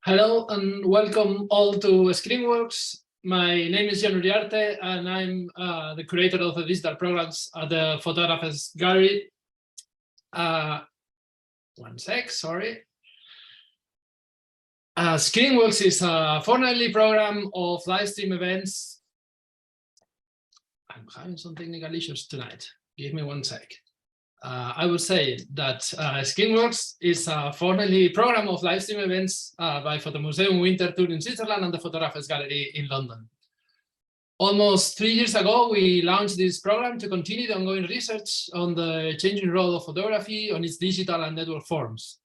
Hello and welcome all to ScreenWorks. My name is Jan Uriarte and I'm the curator of the digital programs at the Photographers Gallery. One sec, sorry. ScreenWorks is a fortnightly program of live stream events. I'm having some technical issues tonight. Give me one sec. I would say that ScreenWorks is a fortnightly program of live stream events by Fotomuseum Winter Tour in Switzerland and the Photographers Gallery in London. Almost 3 years ago, we launched this program to continue the ongoing research on the changing role of photography on its digital and network forms.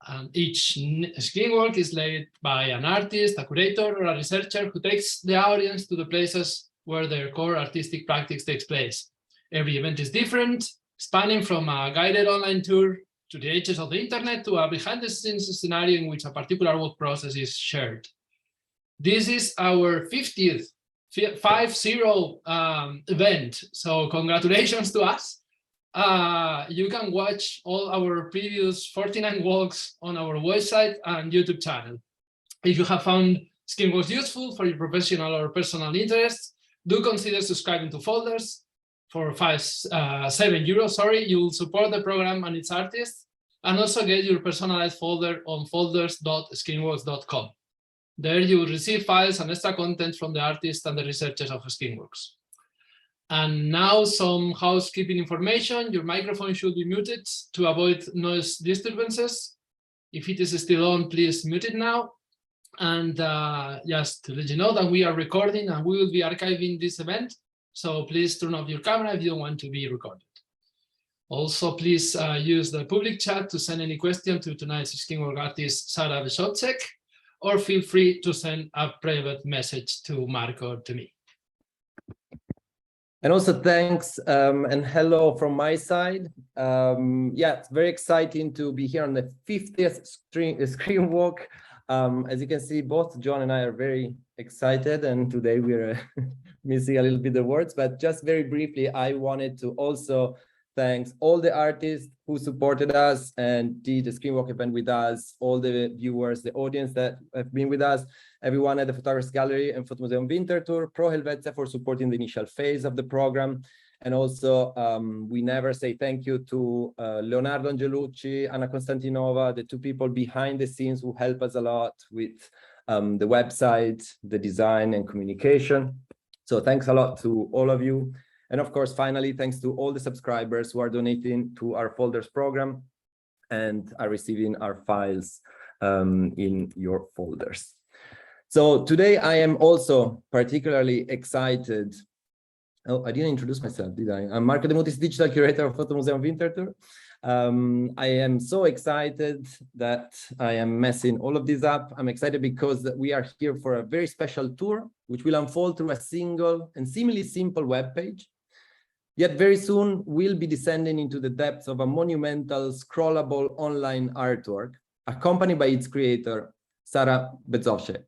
And each ScreenWork is led by an artist, a curator, or a researcher who takes the audience to the places where their core artistic practice takes place. Every event is different, spanning from a guided online tour to the edges of the internet to a behind-the-scenes scenario in which a particular work process is shared. This is our 50th event, so congratulations to us. You can watch all our previous 49 walks on our website and YouTube channel. If you have found ScreenWorks useful for your professional or personal interests, do consider subscribing to Folders. For €7, you'll support the program and its artists, and also get your personalized folder on folders.screenworks.com. There you will receive files and extra content from the artists and the researchers of ScreenWorks. And now some housekeeping information. Your microphone should be muted to avoid noise disturbances. If it is still on, please mute it now. And just to let you know that we are recording and we will be archiving this event. So please turn off your camera if you don't want to be recorded. Also, please use the public chat to send any question to tonight's ScreenWorks artist, Sara Bezovšek, or feel free to send a private message to Mark or to me. And also thanks and hello from my side. Yeah, it's very exciting to be here on the 50th ScreenWork. As you can see, both John and I are very excited, and today we're missing a little bit the words, but just very briefly, I wanted to also thank all the artists who supported us and did the ScreenWork event with us, all the viewers, the audience that have been with us, everyone at the Photographers Gallery and Fotomuseum Winter Tour, Pro Helvetia for supporting the initial phase of the program. And also, we never say thank you to Leonardo Angelucci, Anna Konstantinova, the two people behind the scenes who help us a lot with the website, the design and communication. So thanks a lot to all of you. And of course, finally, thanks to all the subscribers who are donating to our Folders program and are receiving our files in your folders. So today I am also particularly excited. Oh, I didn't introduce myself, did I? I'm Marco De Mutis, digital curator of Fotomuseum Winter Tour. I am so excited that I am messing all of this up. I'm excited because we are here for a very special tour, which will unfold through a single and seemingly simple web page. Yet very soon we'll be descending into the depths of a monumental scrollable online artwork, accompanied by its creator, Sara Bezovšek.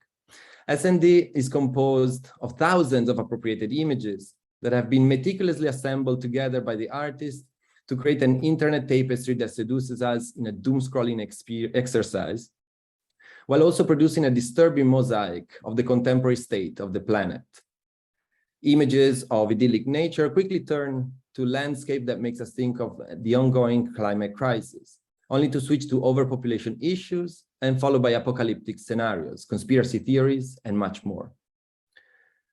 SND is composed of thousands of appropriated images that have been meticulously assembled together by the artist to create an internet tapestry that seduces us in a doom-scrolling exercise, while also producing a disturbing mosaic of the contemporary state of the planet. Images of idyllic nature quickly turn to landscape that makes us think of the ongoing climate crisis, only to switch to overpopulation issues and followed by apocalyptic scenarios, conspiracy theories, and much more.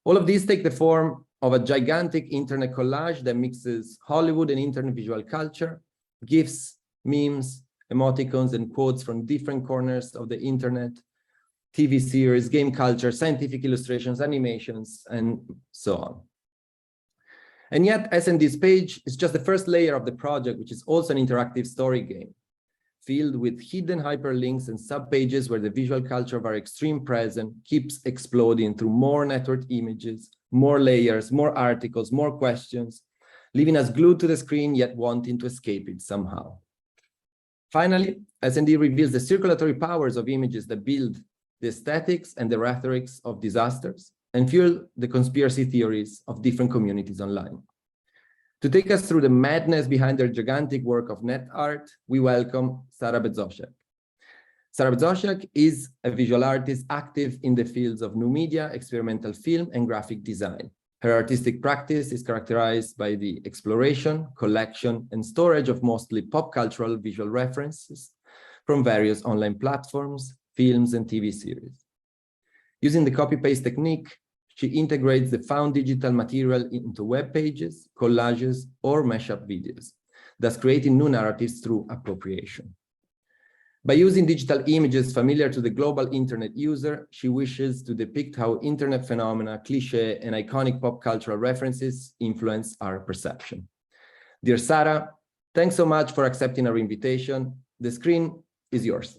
All of these take the form of a gigantic internet collage that mixes Hollywood and internet visual culture, GIFs, memes, emoticons, and quotes from different corners of the internet, TV series, game culture, scientific illustrations, animations, and so on. And yet, SND's page is just the first layer of the project, which is also an interactive story game, filled with hidden hyperlinks and subpages where the visual culture of our extreme present keeps exploding through more networked images, more layers, more articles, more questions, leaving us glued to the screen yet wanting to escape it somehow. Finally, SND reveals the circulatory powers of images that build the aesthetics and the rhetorics of disasters and fuel the conspiracy theories of different communities online. To take us through the madness behind their gigantic work of net art, we welcome Sara Bezovšek. Sara Bezovšek is a visual artist active in the fields of new media, experimental film, and graphic design. Her artistic practice is characterized by the exploration, collection, and storage of mostly pop cultural visual references from various online platforms, films, and TV series. Using the copy-paste technique, she integrates the found digital material into web pages, collages, or mashup videos, thus creating new narratives through appropriation. By using digital images familiar to the global internet user, she wishes to depict how internet phenomena, cliché, and iconic pop cultural references influence our perception. Dear Sara, thanks so much for accepting our invitation. The screen is yours.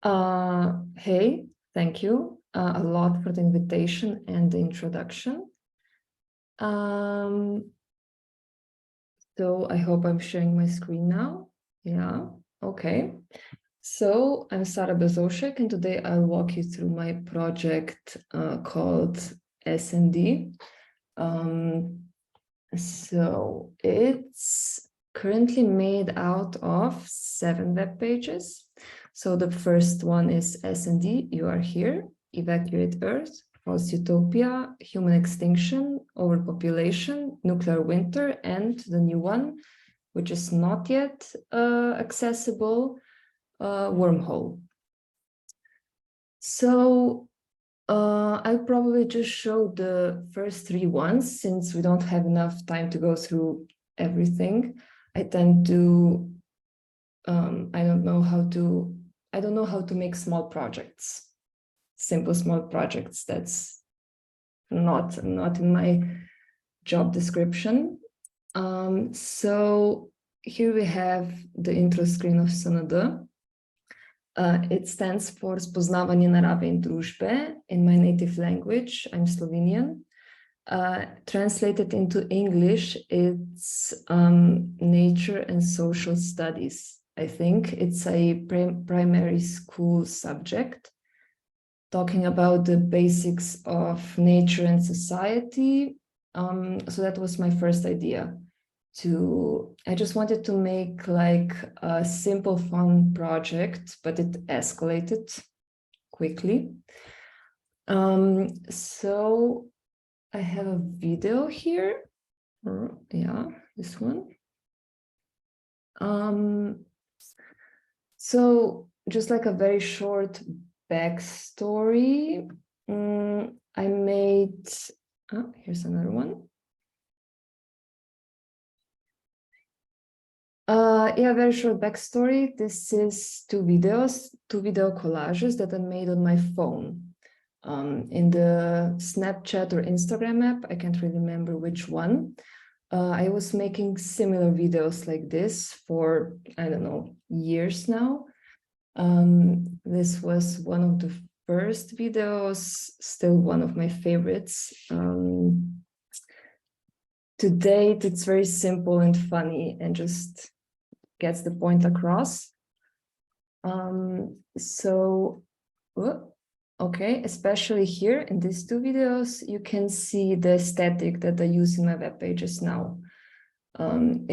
Hey, thank you a lot for the invitation and the introduction. So I hope I'm sharing my screen now. Yeah, okay. So I'm Sara Bezovšek, and today I'll walk you through my project called S&D. So it's currently made out of 7 web pages. So the first one is S&D, You Are Here, Evacuate Earth, False Utopia, Human Extinction, Overpopulation, Nuclear Winter, and the new one, which is not yet accessible, Wormhole. So I'll probably just show the first 3 ones, since we don't have enough time to go through everything. I tend to, I don't know how to make small projects. Simple small projects. That's not in my job description. So here we have the intro screen of SND. It stands for Spoznavanje narave in družbe. In my native language, I'm Slovenian. Translated into English, it's Nature and Social Studies. I think it's a primary school subject, talking about the basics of nature and society. So that was my first idea. I just wanted to make like a simple, fun project, but it escalated quickly. So I have a video here. Yeah, this one. So just like a very short backstory, I made, here's another one. Yeah, very short backstory. This is 2 video collages that I made on my phone. In the Snapchat or Instagram app, I can't really remember which one. I was making similar videos like this for, I don't know, years now. This was one of the first videos, still one of my favorites. To date, it's very simple and funny and just gets the point across. Okay, especially here in these 2 videos, you can see the aesthetic that I use in my web pages now. And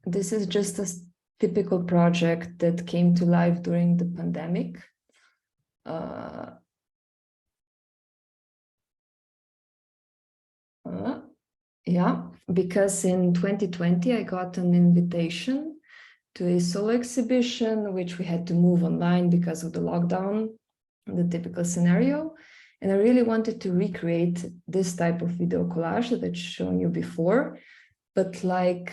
this is just a typical project that came to life during the pandemic. Yeah, because in 2020, I got an invitation to a solo exhibition, which we had to move online because of the lockdown, the typical scenario. And I really wanted to recreate this type of video collage that I'd shown you before, but like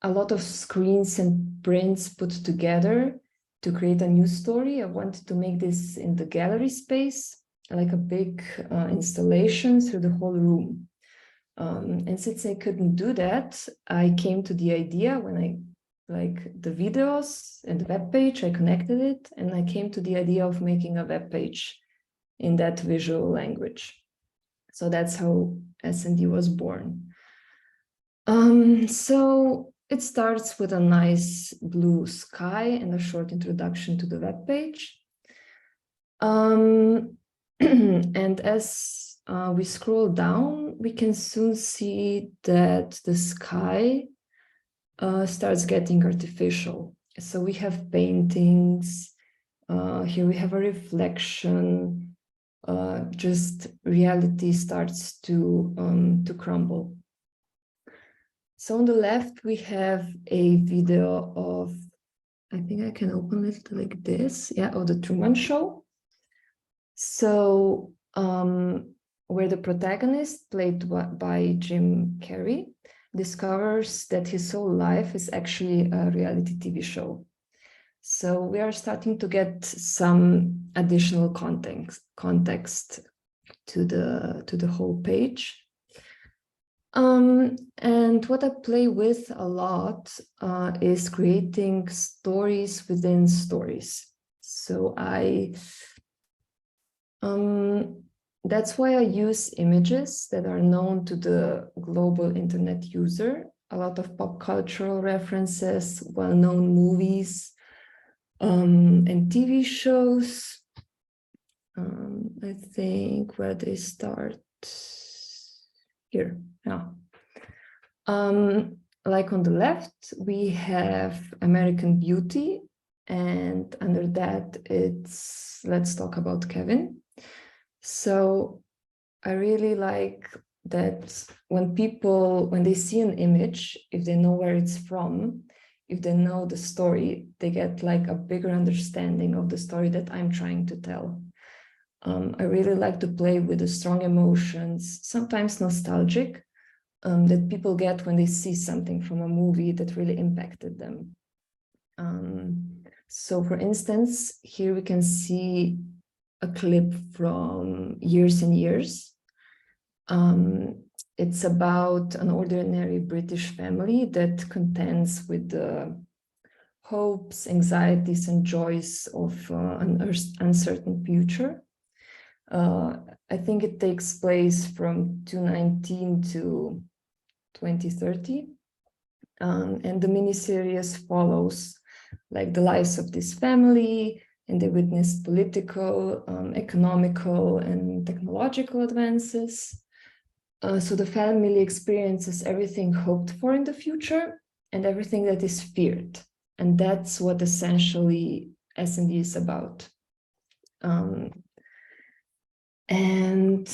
a lot of screens and prints put together to create a new story. I wanted to make this in the gallery space, like a big installation through the whole room. And since I couldn't do that, I came to the idea when I like the videos and the web page, I connected it, and I came to the idea of making a web page in that visual language. So that's how S&D was born. So it starts with a nice blue sky and a short introduction to the web page. And as we scroll down, we can soon see that the sky starts getting artificial. So we have paintings, here we have a reflection, just reality starts to crumble. So on the left, we have a video of, I think I can open it like this, yeah, of the Truman Show. So where the protagonist, played by Jim Carrey, discovers that his whole life is actually a reality TV show. So we are starting to get some additional context to the whole page. And what I play with a lot is creating stories within stories. So that's why I use images that are known to the global internet user, a lot of pop cultural references, well-known movies, and TV shows. I think where they start here. Yeah. Like on the left, we have American Beauty, and under that it's Let's Talk About Kevin. So I really like that when they see an image, if they know where it's from, if they know the story, they get like a bigger understanding of the story that I'm trying to tell. I really like to play with the strong emotions, sometimes nostalgic, that people get when they see something from a movie that really impacted them. So for instance, here we can see a clip from Years and Years. It's about an ordinary British family that contends with the hopes, anxieties, and joys of an uncertain future. I think it takes place from 2019 to 2030. And the miniseries follows like the lives of this family, and they witnessed political, economical, and technological advances. So the family experiences everything hoped for in the future and everything that is feared. And that's what essentially S&D is about. And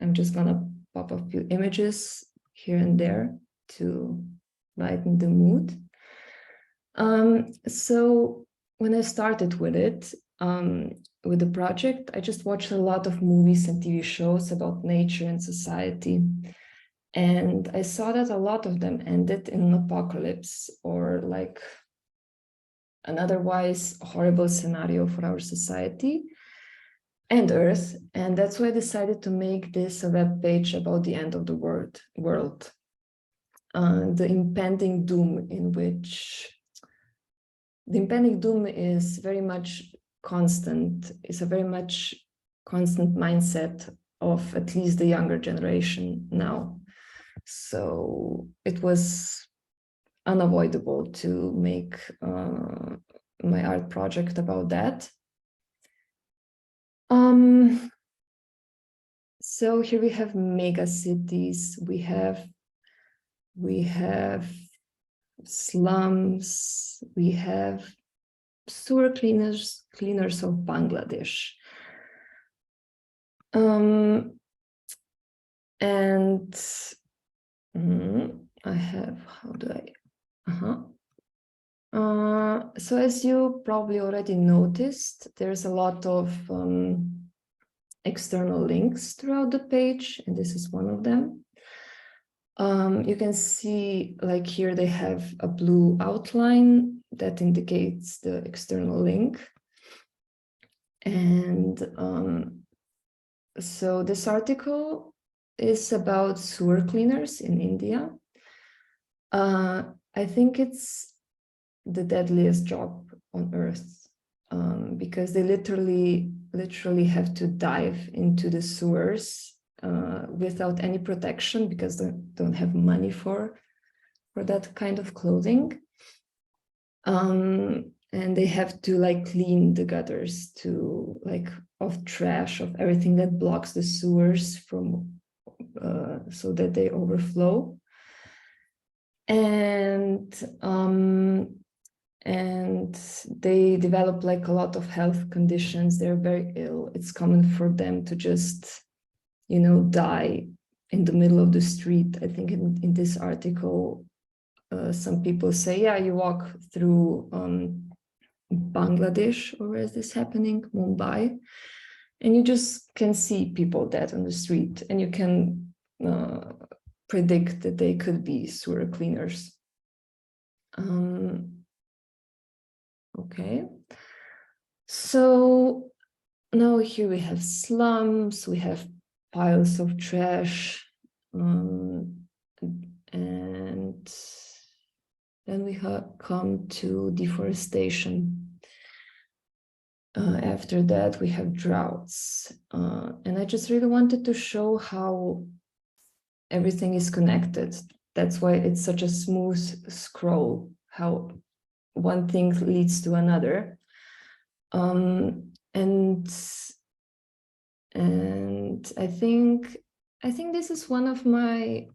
I'm just gonna pop a few images here and there to lighten the mood. So when I started with it, with the project, I just watched a lot of movies and TV shows about nature and society. And I saw that a lot of them ended in an apocalypse or like an otherwise horrible scenario for our society and Earth. And that's why I decided to make this a web page about the end of the world. The impending doom is very much constant. It's a very much constant mindset of at least the younger generation now. So it was unavoidable to make my art project about that. So here we have mega cities, we have slums, we have sewer cleaners of Bangladesh. And I have, how do I, so as you probably already noticed, there's a lot of external links throughout the page, and this is one of them. You can see, like here, they have a blue outline that indicates the external link. And so this article is about sewer cleaners in India. I think it's the deadliest job on earth, because they literally have to dive into the sewers without any protection, because they don't have money for that kind of clothing. And they have to like clean the gutters of trash, of everything that blocks the sewers from so that they overflow. And and they develop like a lot of health conditions. They're very ill. It's common for them to just, die in the middle of the street. I think in this article, some people say, yeah, you walk through Bangladesh, or where is this happening? Mumbai. And you just can see people dead on the street, and you can predict that they could be sewer cleaners. Okay. So now here we have slums, we have piles of trash, and then we come to deforestation. After that, we have droughts. And I just really wanted to show how everything is connected. That's why it's such a smooth scroll, how one thing leads to another. And I think this is one of my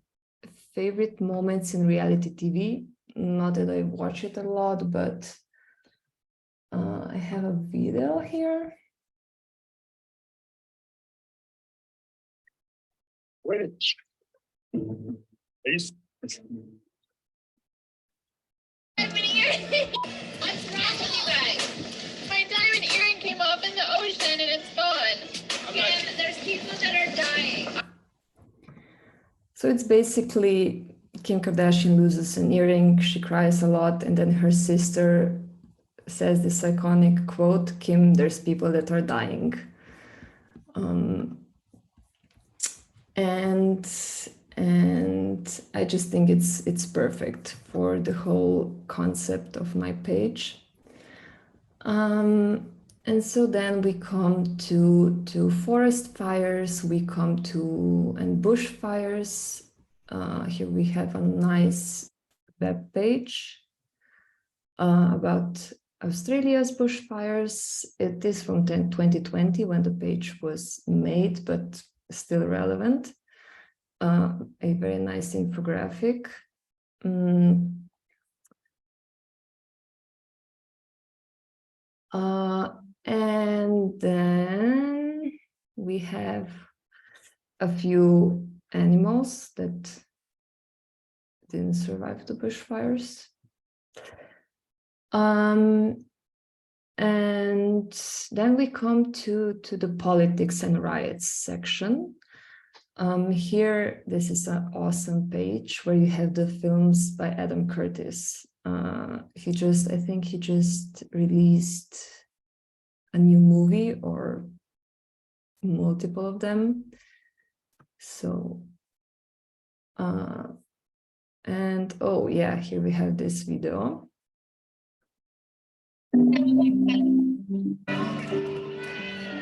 favorite moments in reality TV. Not that I watch it a lot, but I have a video here. Which? What's wrong with you guys? My diamond earring came off in the ocean and it's gone. And there's people that are dying. So it's basically Kim Kardashian loses an earring, she cries a lot, and then her sister says this iconic quote, Kim, there's people that are dying. And I just think it's perfect for the whole concept of my page. And so then we come to forest fires, we come to bush fires. Here we have a nice web page about Australia's bushfires. It is from 2020 when the page was made, but still relevant. A very nice infographic. And then we have a few animals that didn't survive the bushfires. And then we come to the politics and riots section. Here, this is an awesome page where you have the films by Adam Curtis. I think he just released a new movie or multiple of them. So, and oh yeah, here we have this video.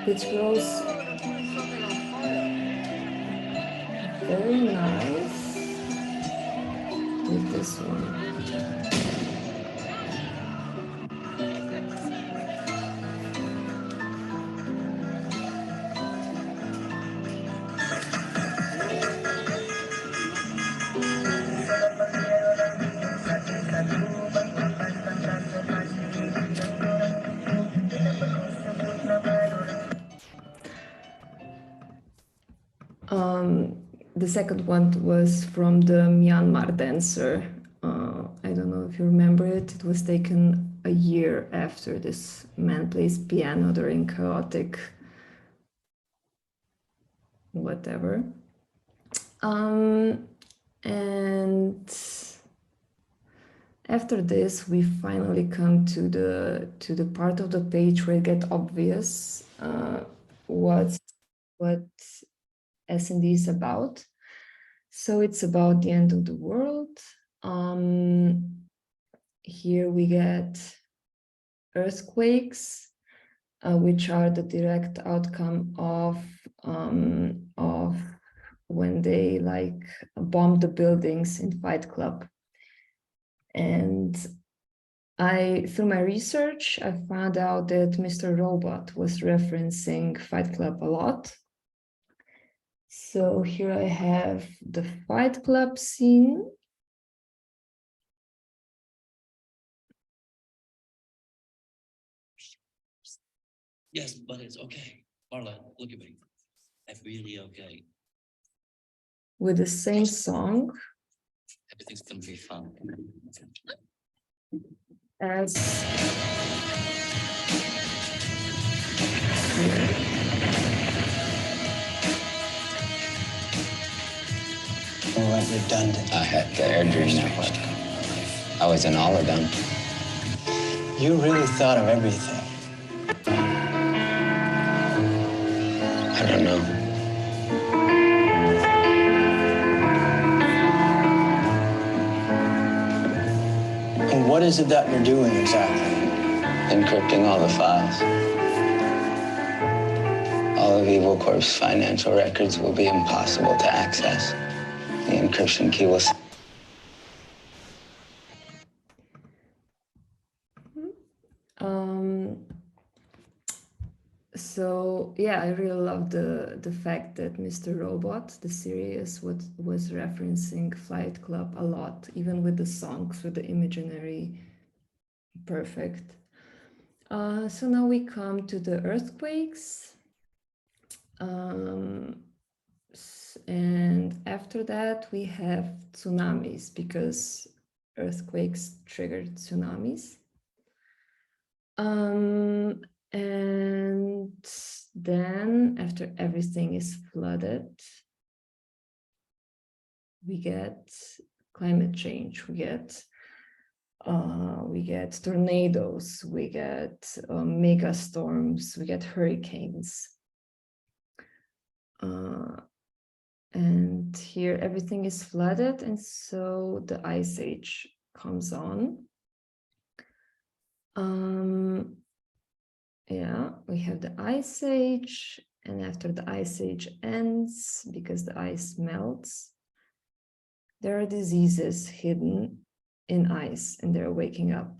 It was very nice with this one. The second one was from the Myanmar dancer. I don't know if you remember it. It was taken a year after this man plays piano during chaotic whatever. And after this, we finally come to the part of the page where it gets obvious what S&D is about. So it's about the end of the world. Here we get earthquakes, which are the direct outcome of when they bomb the buildings in Fight Club. And through my research, I found out that Mr. Robot was referencing Fight Club a lot. So here I have the Fight Club scene. Yes, but it's okay. Marla, look at me. I'm really okay. with the same song Everything's gonna be fun. as We went redundant. I had the AirDream network. I was in all of them. You really thought of everything. I don't know. And what is it that you're doing exactly? Encrypting all the files. All of Evil Corp's financial records will be impossible to access. The encryption key will... So yeah, I really love the fact that Mr. Robot, the series, was referencing Flight Club a lot, even with the songs, with the imaginary. Perfect. So now we come to the earthquakes. And after that, we have tsunamis, because earthquakes triggered tsunamis. And then after everything is flooded, we get climate change, we get tornadoes, we get mega storms, we get hurricanes. And here everything is flooded, and so the ice age comes on. Yeah, we have the ice age, and after the ice age ends, because the ice melts, there are diseases hidden in ice, and they're waking up.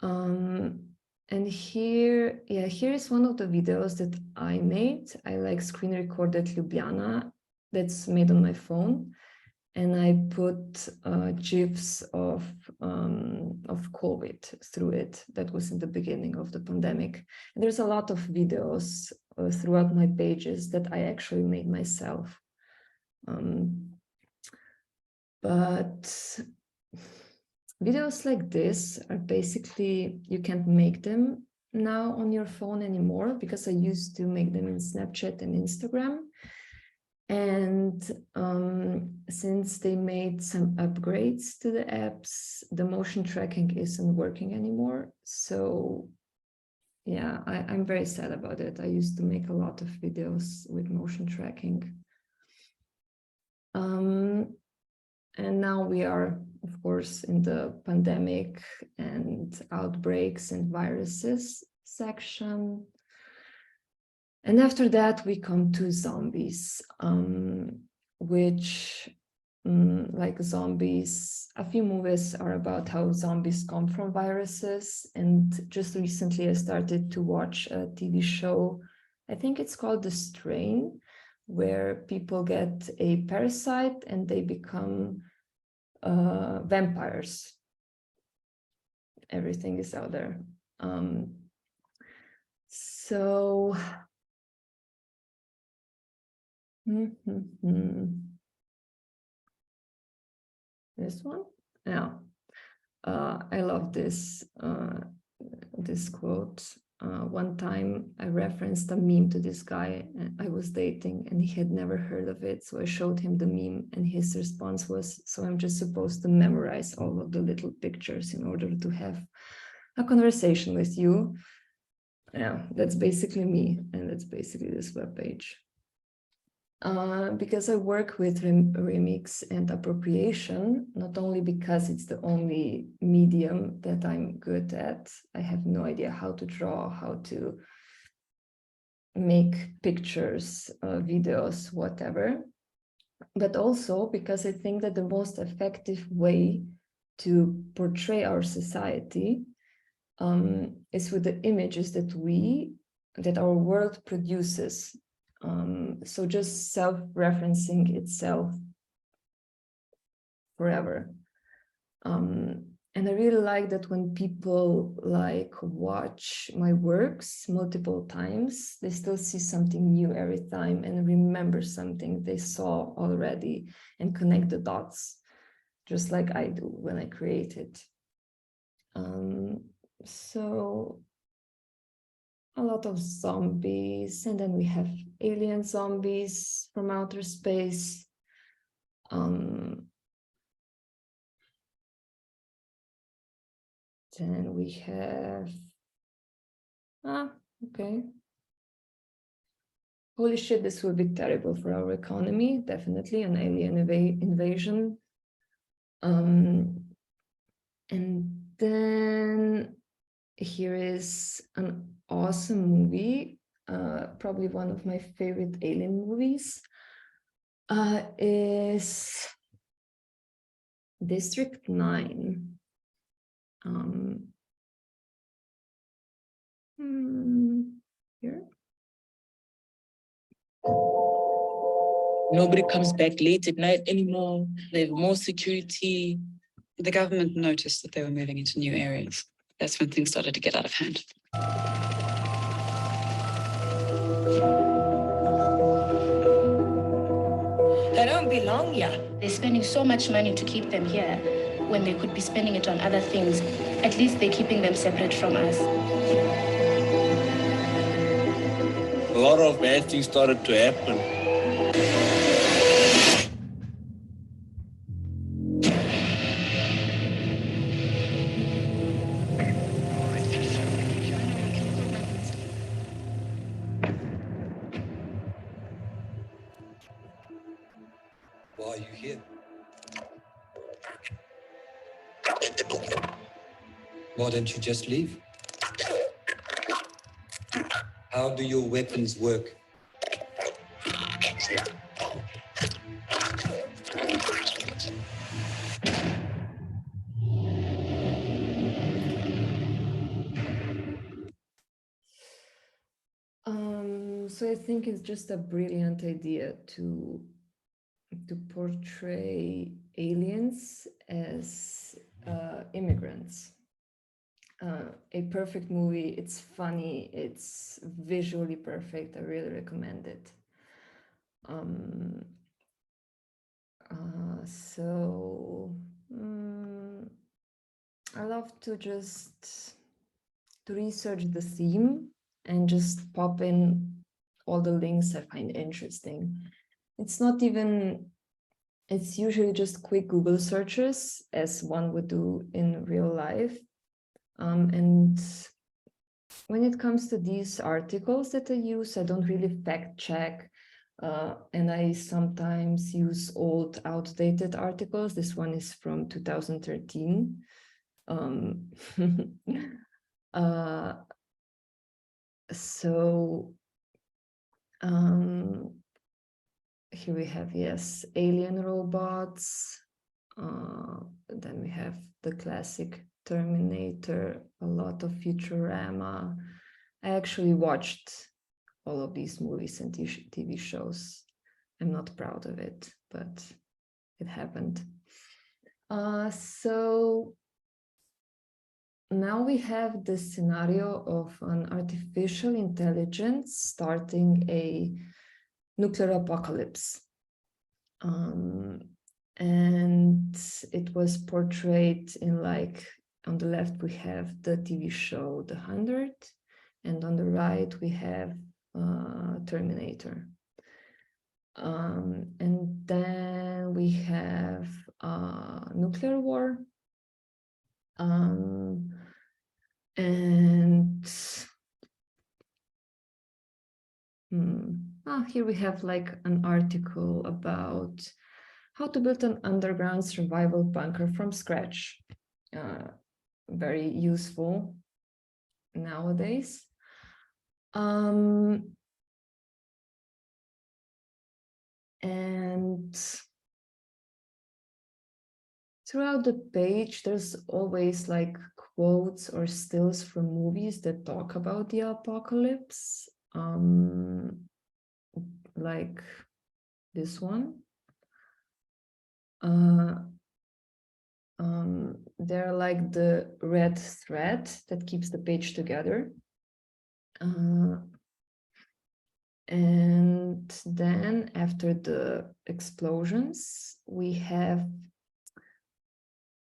And here is one of the videos that I made. I like screen recorded Ljubljana, that's made on my phone, and I put GIFs of COVID through it. That was in the beginning of the pandemic. And there's a lot of videos throughout my pages that I actually made myself. But videos like this are basically, you can't make them now on your phone anymore, because I used to make them in Snapchat and Instagram. And since they made some upgrades to the apps, the motion tracking isn't working anymore. So yeah, I'm very sad about it. I used to make a lot of videos with motion tracking. And now we are, of course, in the pandemic and outbreaks and viruses section. And after that, we come to zombies, which, like zombies, a few movies are about how zombies come from viruses. And just recently, I started to watch a TV show, I think it's called The Strain, where people get a parasite and they become vampires. Everything is out there. So this one, yeah. I love this this quote. One time I referenced a meme to this guy I was dating, and he had never heard of it. So I showed him the meme, and his response was, "So I'm just supposed to memorize all of the little pictures in order to have a conversation with you?" Yeah, that's basically me, and that's basically this webpage. Because I work with remix and appropriation, not only because it's the only medium that I'm good at. I have no idea how to draw, how to make pictures, videos, whatever. But also because I think that the most effective way to portray our society is with the images that our world produces. So just self-referencing itself forever. And I really like that when people like watch my works multiple times, they still see something new every time and remember something they saw already and connect the dots, just like I do when I create it. So a lot of zombies, and then we have alien zombies from outer space. Then we have, okay. Holy shit, this will be terrible for our economy, definitely an alien invasion. And then here is an awesome movie, probably one of my favorite alien movies, is District 9. Here. Nobody comes back late at night anymore. They have more security. The government noticed that they were moving into new areas. That's when things started to get out of hand. They don't belong here. They're spending so much money to keep them here when they could be spending it on other things. At least they're keeping them separate from us. A lot of bad things started to happen. Why are you here? Why don't you just leave? How do your weapons work? So I think it's just a brilliant idea to portray aliens as immigrants. A perfect movie. It's funny. It's visually perfect. I really recommend it. I love to just research the theme and just pop in all the links I find interesting. It's not even, it's usually just quick Google searches as one would do in real life. And when it comes to these articles that I use, I don't really fact check. And I sometimes use old, outdated articles. This one is from 2013. Here we have, yes, alien robots. Then we have the classic Terminator, a lot of Futurama. I actually watched all of these movies and TV shows. I'm not proud of it, but it happened. So now we have the scenario of an artificial intelligence starting a nuclear apocalypse. And it was portrayed in, like, on the left we have the TV show The 100, and on the right we have Terminator. And then we have nuclear war. Here we have like an article about how to build an underground survival bunker from scratch. Very useful nowadays. And throughout the page, there's always like quotes or stills from movies that talk about the apocalypse. Like this one. they're like the red thread that keeps the page together. And then after the explosions, we have,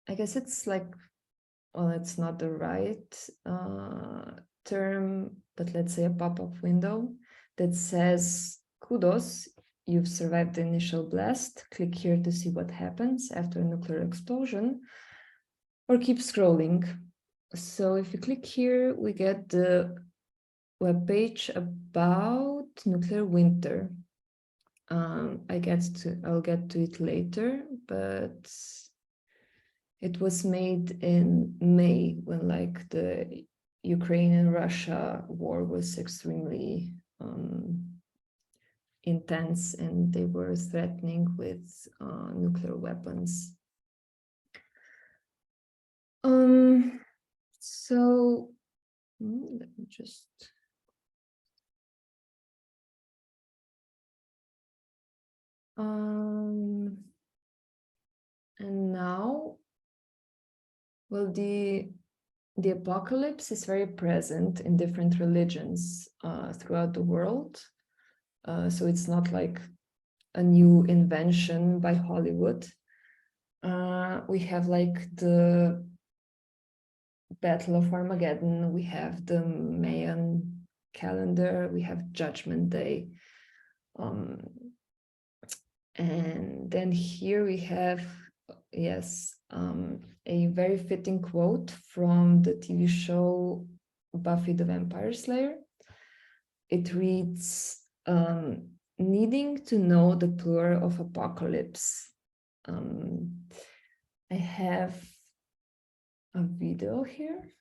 I guess it's like, well, it's not the right term, but let's say a pop-up window that says, kudos, you've survived the initial blast. Click here to see what happens after a nuclear explosion, or keep scrolling. So if you click here, we get the web page about nuclear winter. I'll get to it later, but it was made in May when like the Ukraine and Russia war was extremely intense, and they were threatening with nuclear weapons. So let me just and now, well, the apocalypse is very present in different religions throughout the world. So it's not like a new invention by Hollywood. We have like the Battle of Armageddon, we have the Mayan calendar, we have Judgment Day. And then here we have, yes, a very fitting quote from the TV show Buffy the Vampire Slayer. It reads, needing to know the plural of apocalypse. I have a video here.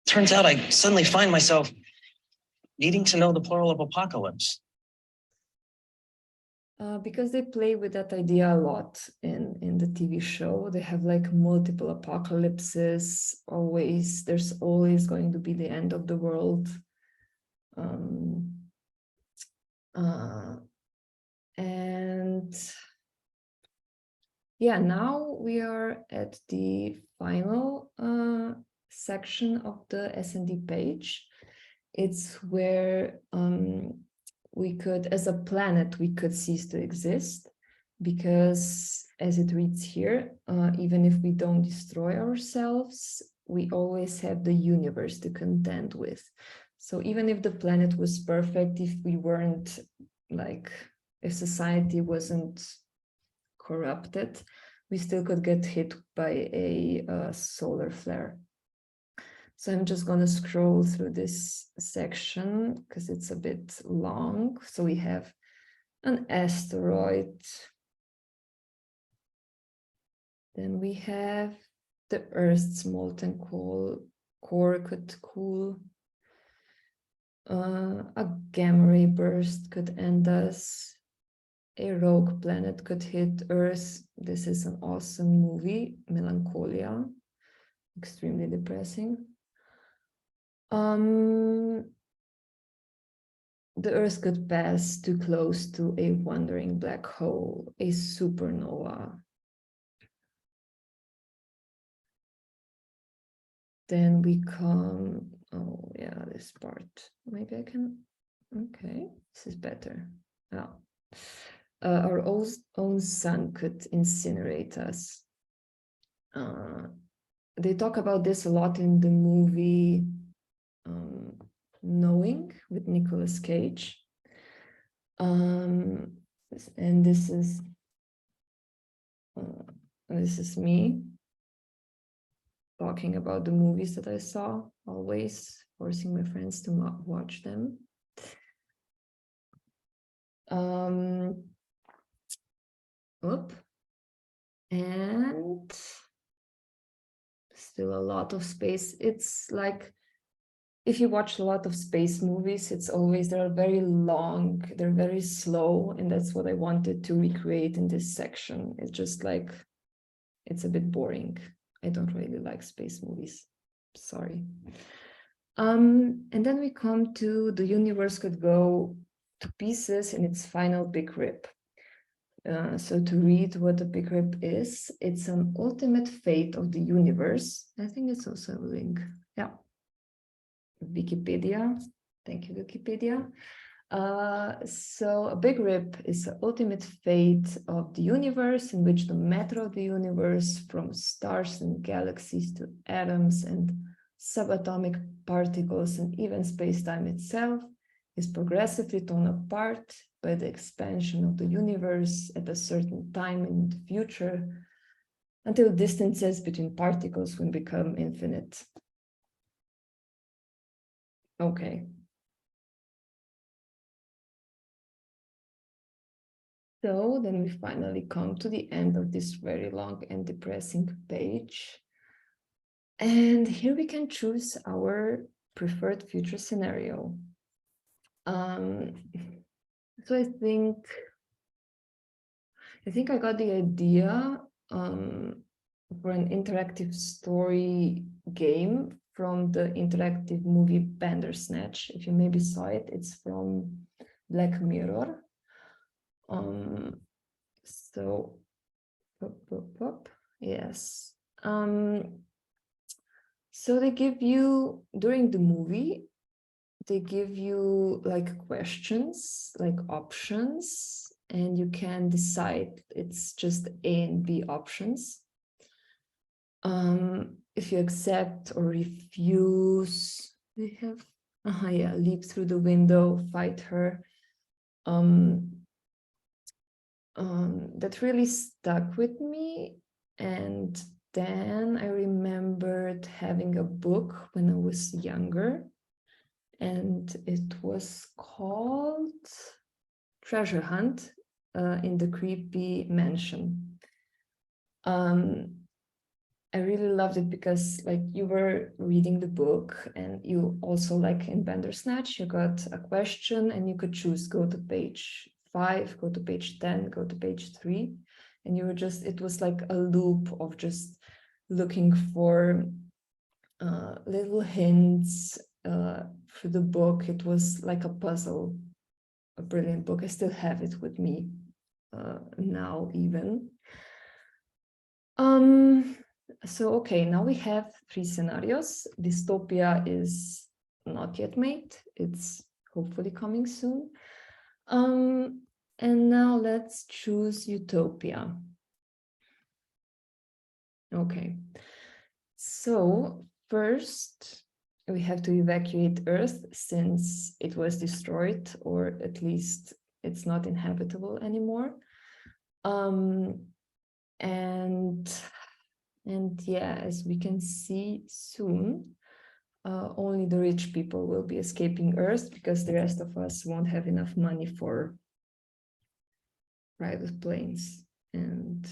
Turns out I suddenly find myself needing to know the plural of apocalypse. Because they play with that idea a lot in the TV show. They have like multiple apocalypses, always, there's always going to be the end of the world. And yeah, now we are at the final section of the S&D page. It's where we could, as a planet, we could cease to exist, because as it reads here, even if we don't destroy ourselves, we always have the universe to contend with. So even if the planet was perfect, if we weren't like, if society wasn't corrupted, we still could get hit by a solar flare. So I'm just going to scroll through this section because it's a bit long. So we have an asteroid. Then we have the Earth's molten core could cool. A gamma ray burst could end us. A rogue planet could hit Earth. This is an awesome movie, Melancholia. Extremely depressing. The Earth could pass too close to a wandering black hole, a supernova. Then we come, oh yeah, this part. Maybe I can, okay, this is better. Oh. Our own sun could incinerate us. They talk about this a lot in the movie Knowing with Nicolas Cage. And this is me talking about the movies that I saw, always forcing my friends to watch them. And still a lot of space. It's like, if you watch a lot of space movies, it's always, they're very long, they're very slow, and that's what I wanted to recreate in this section. It's just like, it's a bit boring. I don't really like space movies, sorry. And then we come to the universe could go to pieces in its final big rip. So to read what a big rip is, it's an ultimate fate of the universe. I think it's also a link. Yeah. Wikipedia. Thank you, Wikipedia. So a big rip is the ultimate fate of the universe, in which the matter of the universe, from stars and galaxies to atoms and subatomic particles and even space-time itself, is progressively torn apart by the expansion of the universe at a certain time in the future, until distances between particles will become infinite. Okay. So then we finally come to the end of this very long and depressing page. And here we can choose our preferred future scenario. So I think I got the idea for an interactive story game from the interactive movie Bandersnatch. If you maybe saw it, it's from Black Mirror. So, yes. So they give you, during the movie, they give you like questions, like options, and you can decide. It's just A and B options. If you accept or refuse, they have, yeah, leap through the window, fight her. That really stuck with me. And then I remembered having a book when I was younger, and it was called Treasure Hunt in the Creepy Mansion. I really loved it because like you were reading the book, and you also, like in Bandersnatch, you got a question and you could choose, go to page 5, go to page 10, go to page 3. And you were just, it was like a loop of just looking for little hints for the book. It was like a puzzle, a brilliant book. I still have it with me now even. So, okay, now we have 3 scenarios. Dystopia is not yet made. It's hopefully coming soon. And now let's choose Utopia. Okay, so first we have to evacuate Earth since it was destroyed, or at least it's not inhabitable anymore. And yeah, as we can see soon, only the rich people will be escaping Earth, because the rest of us won't have enough money for private planes and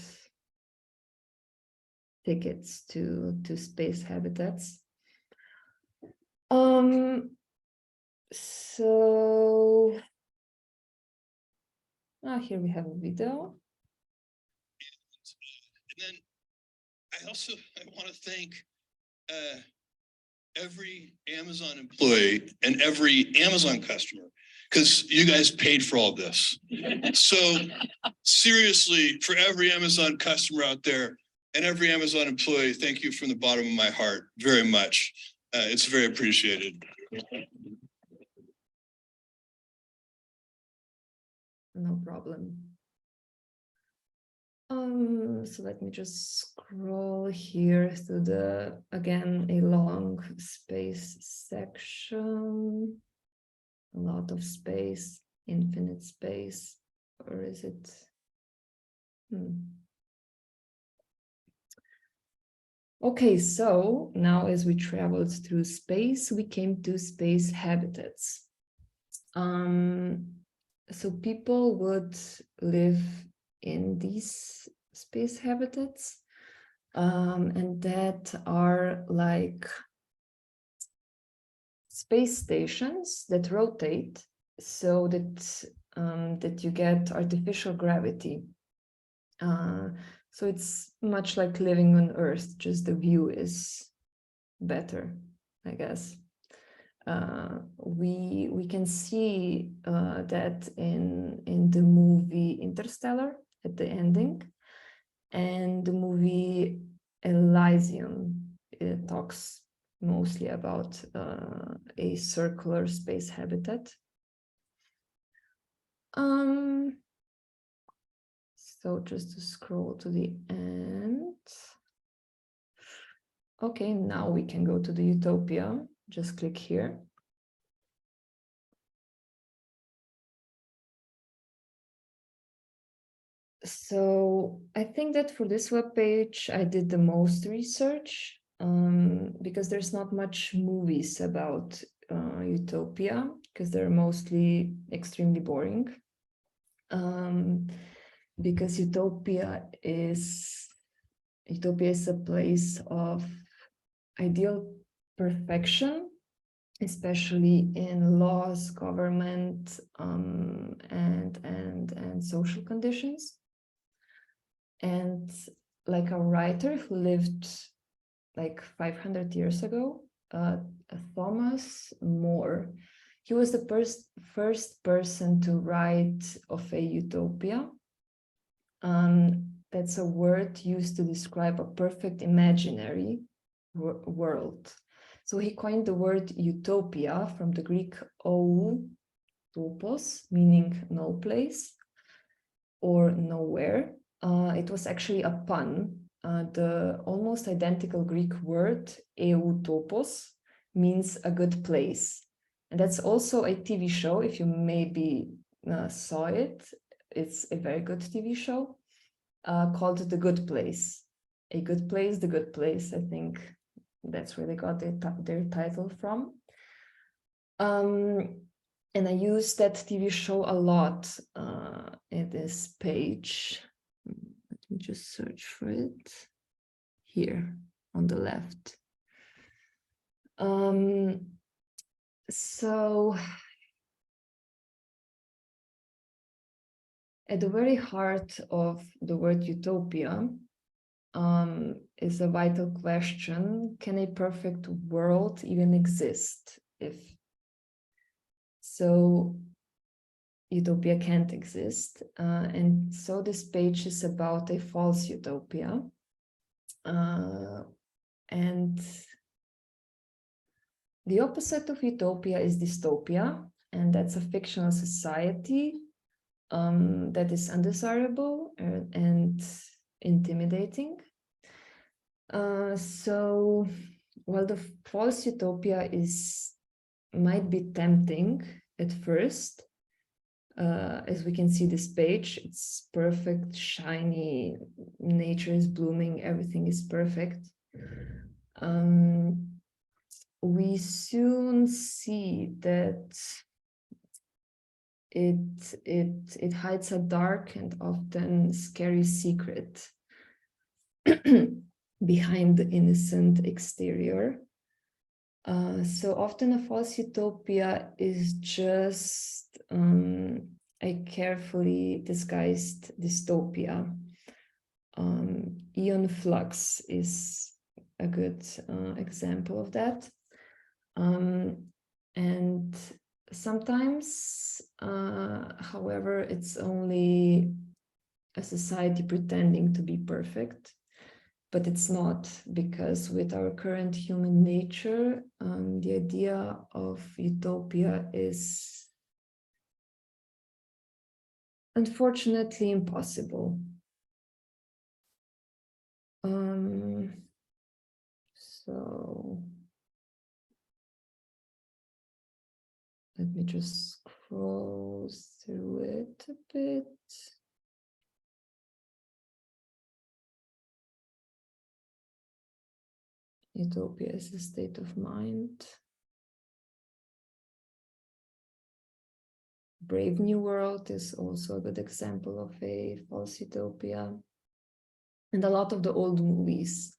tickets to space habitats. So here we have a video. And then I want to thank every Amazon employee and every Amazon customer, because you guys paid for all this. So seriously, for every Amazon customer out there and every Amazon employee, thank you from the bottom of my heart very much. It's very appreciated. No problem. So let me just scroll here through the, again, a long space section. A lot of space, infinite space, or is it? Okay, so now as we traveled through space, we came to space habitats. So people would live in these space habitats, and that are like space stations that rotate so that that you get artificial gravity. So it's much like living on Earth, just the view is better, I guess. We can see that in the movie Interstellar. at the ending. And the movie Elysium, it talks mostly about a circular space habitat. So just to scroll to the end. Okay, now we can go to the utopia. Just click here. So I think that for this webpage, I did the most research because there's not much movies about utopia because they're mostly extremely boring. Because utopia is a place of ideal perfection, especially in laws, government, and social conditions. And like a writer who lived like 500 years ago, Thomas More, he was the first person to write of a utopia. That's a word used to describe a perfect imaginary world. So he coined the word utopia from the Greek ou, topos, meaning no place or nowhere. It was actually a pun. The almost identical Greek word eutopos means a good place. And that's also a TV show, if you maybe saw it. It's a very good TV show called The Good Place. A Good Place, The Good Place. I think that's where they got their title from. And I use that TV show a lot in this page. Let me just search for it here on the left. So at the very heart of the word utopia is a vital question: can a perfect world even exist? So utopia can't exist. And so this page is about a false utopia. And the opposite of utopia is dystopia, and that's a fictional society that is undesirable and intimidating. So while the false utopia might be tempting at first, as we can see this page, it's perfect, shiny, nature is blooming, everything is perfect. We soon see that it hides a dark and often scary secret behind the innocent exterior. So often a false utopia is just a carefully disguised dystopia. Ion Flux is a good example of that. And sometimes, however, it's only a society pretending to be perfect. But it's not, because with our current human nature, the idea of utopia is unfortunately impossible. So let me just scroll through it a bit. Utopia is a state of mind. Brave New World is also a good example of a false utopia. And a lot of the old movies.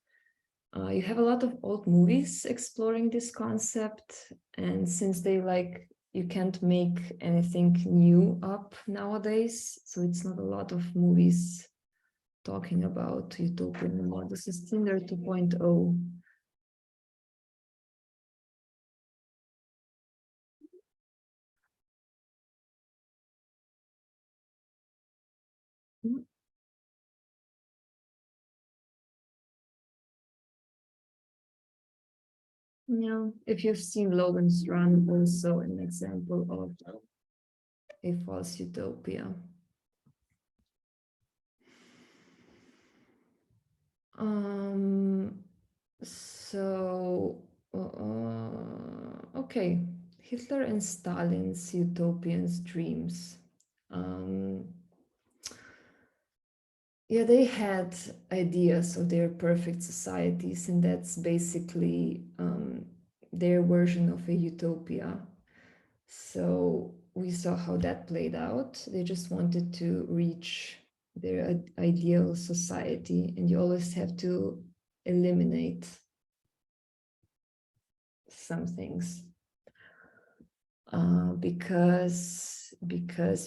You have a lot of old movies exploring this concept. And since you can't make anything new up nowadays, so it's not a lot of movies talking about utopia anymore. This is Tinder 2.0. Yeah, if you've seen Logan's Run, also an example of a false utopia. So, okay, Hitler and Stalin's utopians dreams. Yeah, they had ideas of their perfect societies, and that's basically their version of a utopia. So we saw how that played out. They just wanted to reach their ideal society, and you always have to eliminate some things because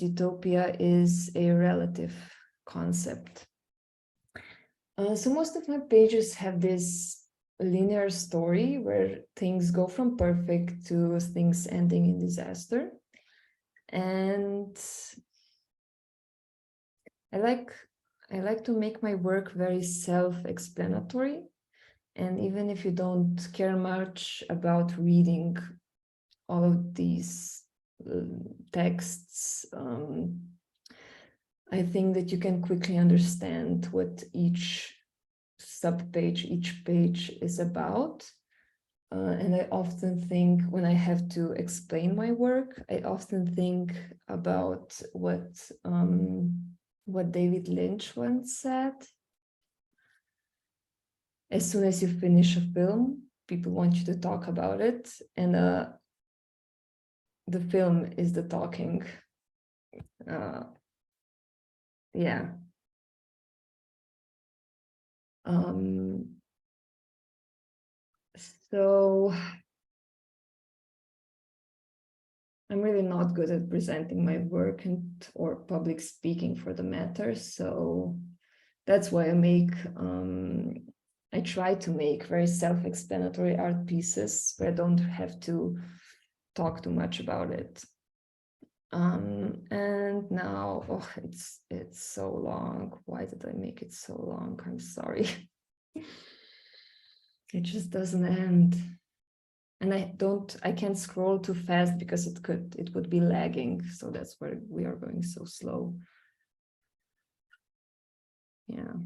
utopia is a relative concept. So most of my pages have this linear story where things go from perfect to things ending in disaster. And I like to make my work very self-explanatory. And even if you don't care much about reading all of these texts, I think that you can quickly understand what each subpage, each page is about. And I often think when I have to explain my work, I often think about what David Lynch once said. As soon as you finish a film, people want you to talk about it, and the film is the talking. Yeah. So I'm really not good at presenting my work or public speaking for the matter. So that's why I try to make very self-explanatory art pieces where I don't have to talk too much about it. And now, oh, it's so long. Why did I make it so long? I'm sorry. It just doesn't end. And I can't scroll too fast because it would be lagging. So that's why we are going so slow. Yeah.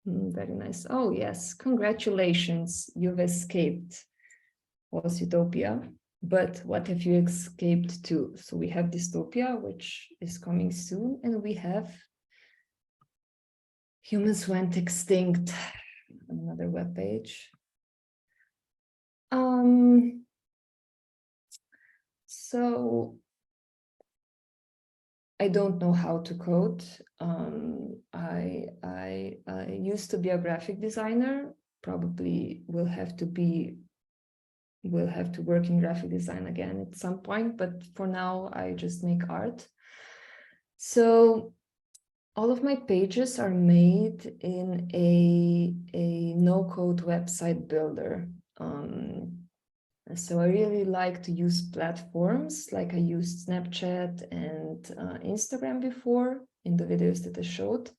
Very nice. Oh, yes. Congratulations. You've escaped false utopia. But what have you escaped to? So we have dystopia, which is coming soon. And we have humans went extinct. Another webpage. So I don't know how to code. I used to be a graphic designer. Probably will have to work in graphic design again at some point. But for now, I just make art. So all of my pages are made in a no-code website builder. So I really like to use platforms like I used Snapchat and Instagram before in the videos that I showed,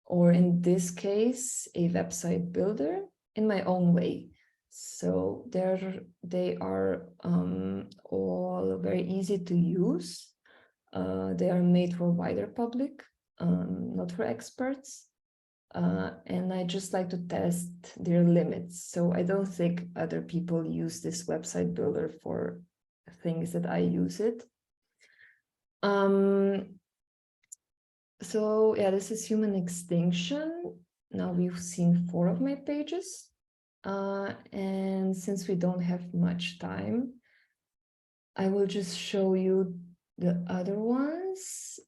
or in this case, a website builder in my own way. So they are all very easy to use. They are made for wider public, not for experts. And I just like to test their limits. So I don't think other people use this website builder for things that I use it. So yeah, this is human extinction. Now we've seen 4 of my pages. And since we don't have much time, I will just show you the other ones.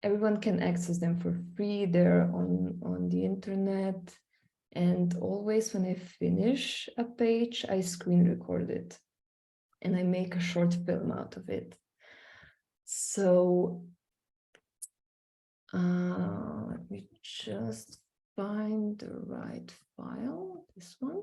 Everyone can access them for free. They're on the internet. And always when I finish a page, I screen record it and I make a short film out of it. So let me just find the right file, this one.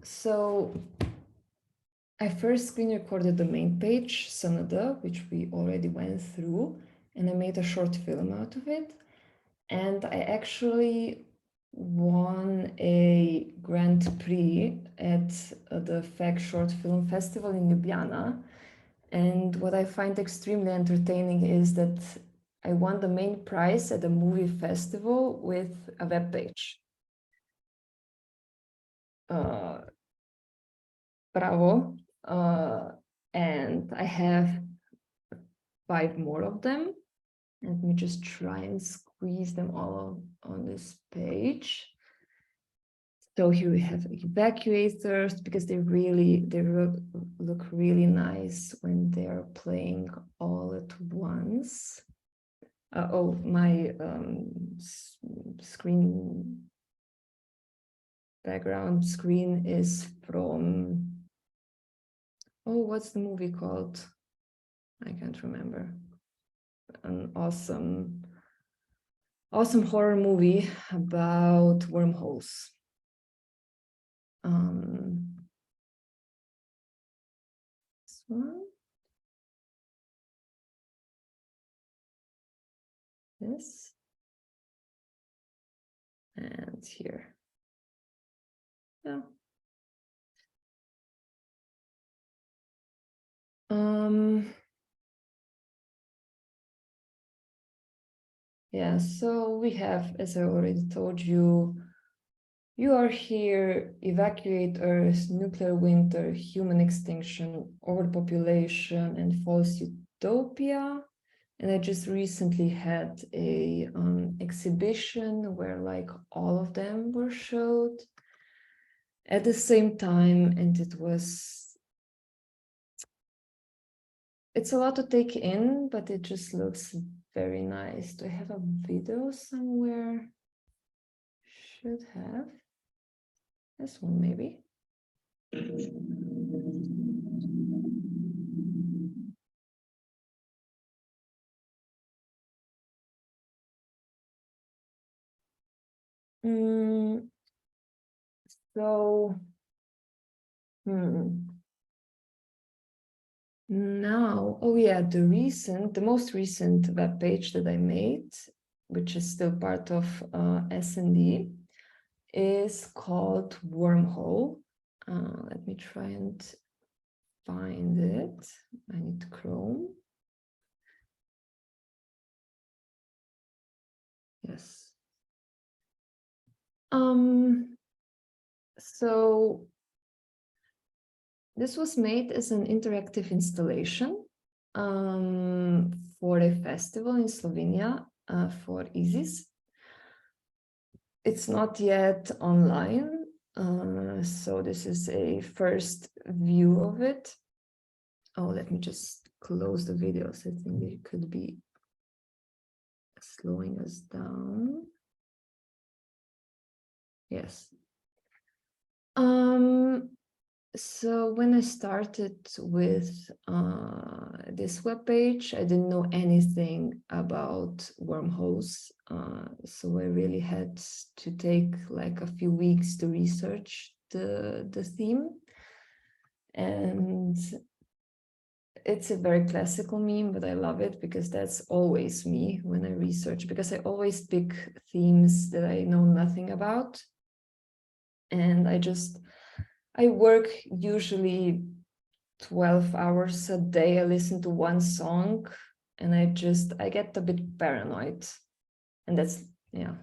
So I first screen recorded the main page, Sanada, which we already went through, and I made a short film out of it. And I actually won a Grand Prix at the FAC Short Film Festival in Ljubljana. And what I find extremely entertaining is that I won the main prize at a movie festival with a web page. Bravo. And I have 5 more of them. Let me just try and squeeze them all on this page. So here we have evacuators, because they look really nice when they're playing all at once. Oh, my screen background screen is from, oh, what's the movie called? I can't remember. An awesome horror movie about wormholes. This one. This. And here. Yeah. Yeah, so we have, as I already told you, you are here, evacuate Earth, nuclear winter, human extinction, overpopulation, and false utopia. And I just recently had a exhibition where like all of them were showed at the same time, and it's a lot to take in, but it just looks very nice. Do I have a video somewhere? Should have. This one maybe. So, now, oh yeah, the most recent web page that I made, which is still part of S&D, is called Wormhole. Let me try and find it. I need Chrome. Yes. So this was made as an interactive installation for a festival in Slovenia for ISIS. It's not yet online, so this is a first view of it. Oh, let me just close the videos. I think it could be slowing us down. Yes. So when I started with this webpage, I didn't know anything about wormholes. So I really had to take like a few weeks to research the theme. And it's a very classical meme, but I love it because that's always me when I research, because I always pick themes that I know nothing about. And I work usually 12 hours a day. I listen to one song and I get a bit paranoid. And that's, yeah,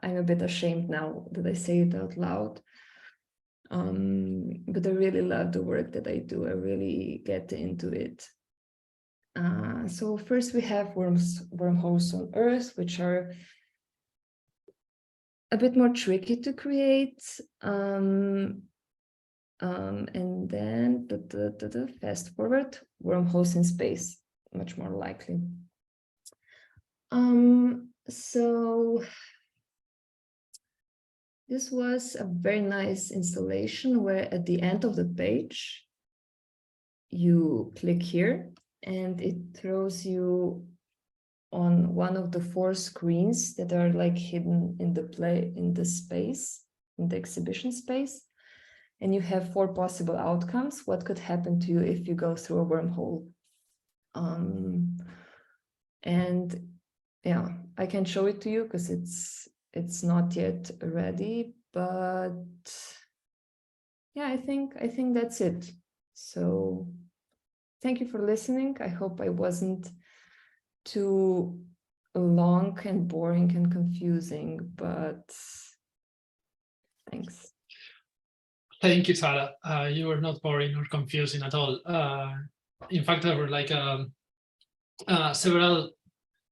I'm a bit ashamed now that I say it out loud. But I really love the work that I do. I really get into it. So first we have wormholes on Earth, which are a bit more tricky to create. And then fast forward, wormholes in space, much more likely. So this was a very nice installation where at the end of the page, you click here and it throws you on one of the 4 screens that are like hidden in the space, in the exhibition space. And you have 4 possible outcomes. What could happen to you if you go through a wormhole? And yeah, I can show it to you because it's not yet ready, but yeah, I think that's it. So thank you for listening. I hope I wasn't too long and boring and confusing, but thanks. Thank you, Sara. You were not boring or confusing at all. In fact, there were like several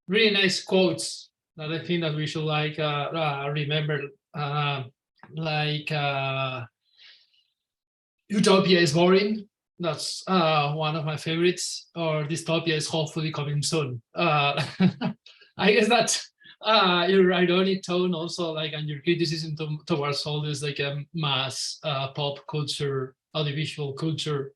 really nice quotes that I think that we should like remember. Like utopia is boring. That's one of my favorites. Or dystopia is hopefully coming soon. I guess that your ironic tone also, like, and your criticism towards all this like mass pop culture, audiovisual culture,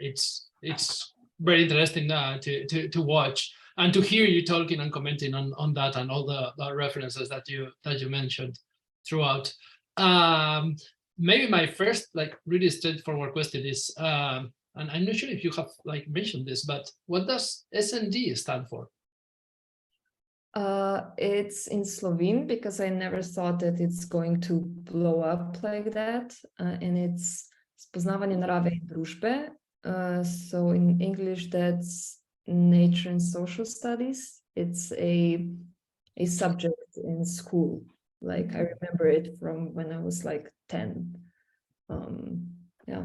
it's very interesting to watch and to hear you talking and commenting on that and all the references that you mentioned throughout. Maybe my first like really straightforward question is, and I'm not sure if you have like mentioned this, but what does SND stand for? It's in Slovene because I never thought that it's going to blow up like that, and it's spoznavanje narave in družbe. So in English, that's nature and social studies. It's a subject in school. Like I remember it from when I was like 10. Yeah.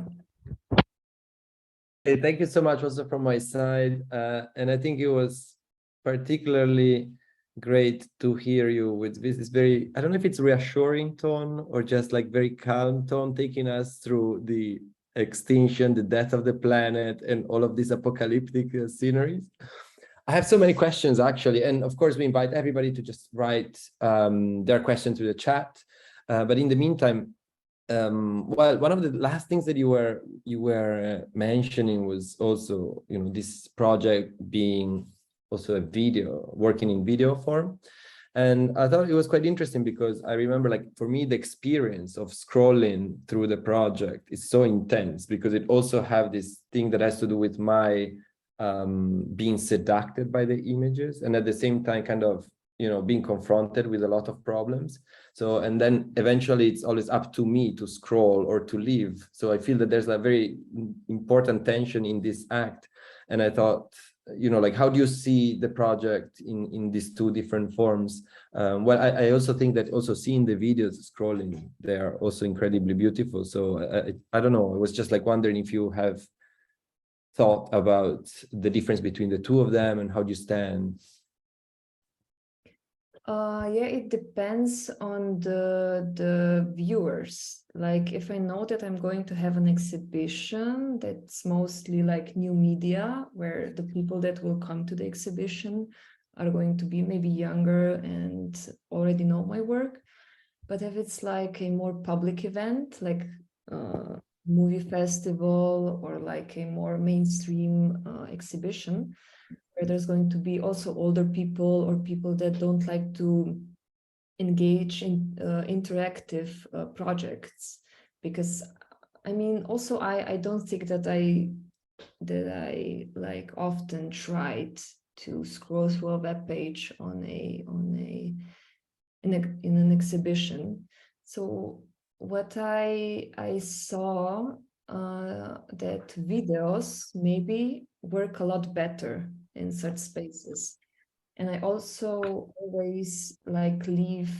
Hey, thank you so much also from my side. And I think it was particularly great to hear you with this very, I don't know if it's reassuring tone or just like very calm tone, taking us through the extinction, the death of the planet, and all of these apocalyptic sceneries. I have so many questions actually, and of course we invite everybody to just write their questions to the chat. But in the meantime, well, one of the last things that you were mentioning was also, you know, this project being also a video, working in video form. And I thought it was quite interesting because I remember, like, for me, the experience of scrolling through the project is so intense because it also have this thing that has to do with my being seduced by the images, and at the same time kind of, you know, being confronted with a lot of problems. So, and then eventually it's always up to me to scroll or to leave. So I feel that there's a very important tension in this act. And I thought, you know, like, how do you see the project in these 2 different forms? Well, I also think that also seeing the videos scrolling, they are also incredibly beautiful. So I don't know, I was just like wondering if you have thought about the difference between the 2 of them and how do you stand? Yeah, it depends on the viewers. Like if I know that I'm going to have an exhibition that's mostly like new media, where the people that will come to the exhibition are going to be maybe younger and already know my work. But if it's like a more public event, like movie festival or like a more mainstream exhibition, where there's going to be also older people or people that don't like to engage in interactive projects. Because I mean, also I don't think that I like often tried to scroll through a web page in an exhibition. So what I saw that videos maybe work a lot better in such spaces. And I also always like leave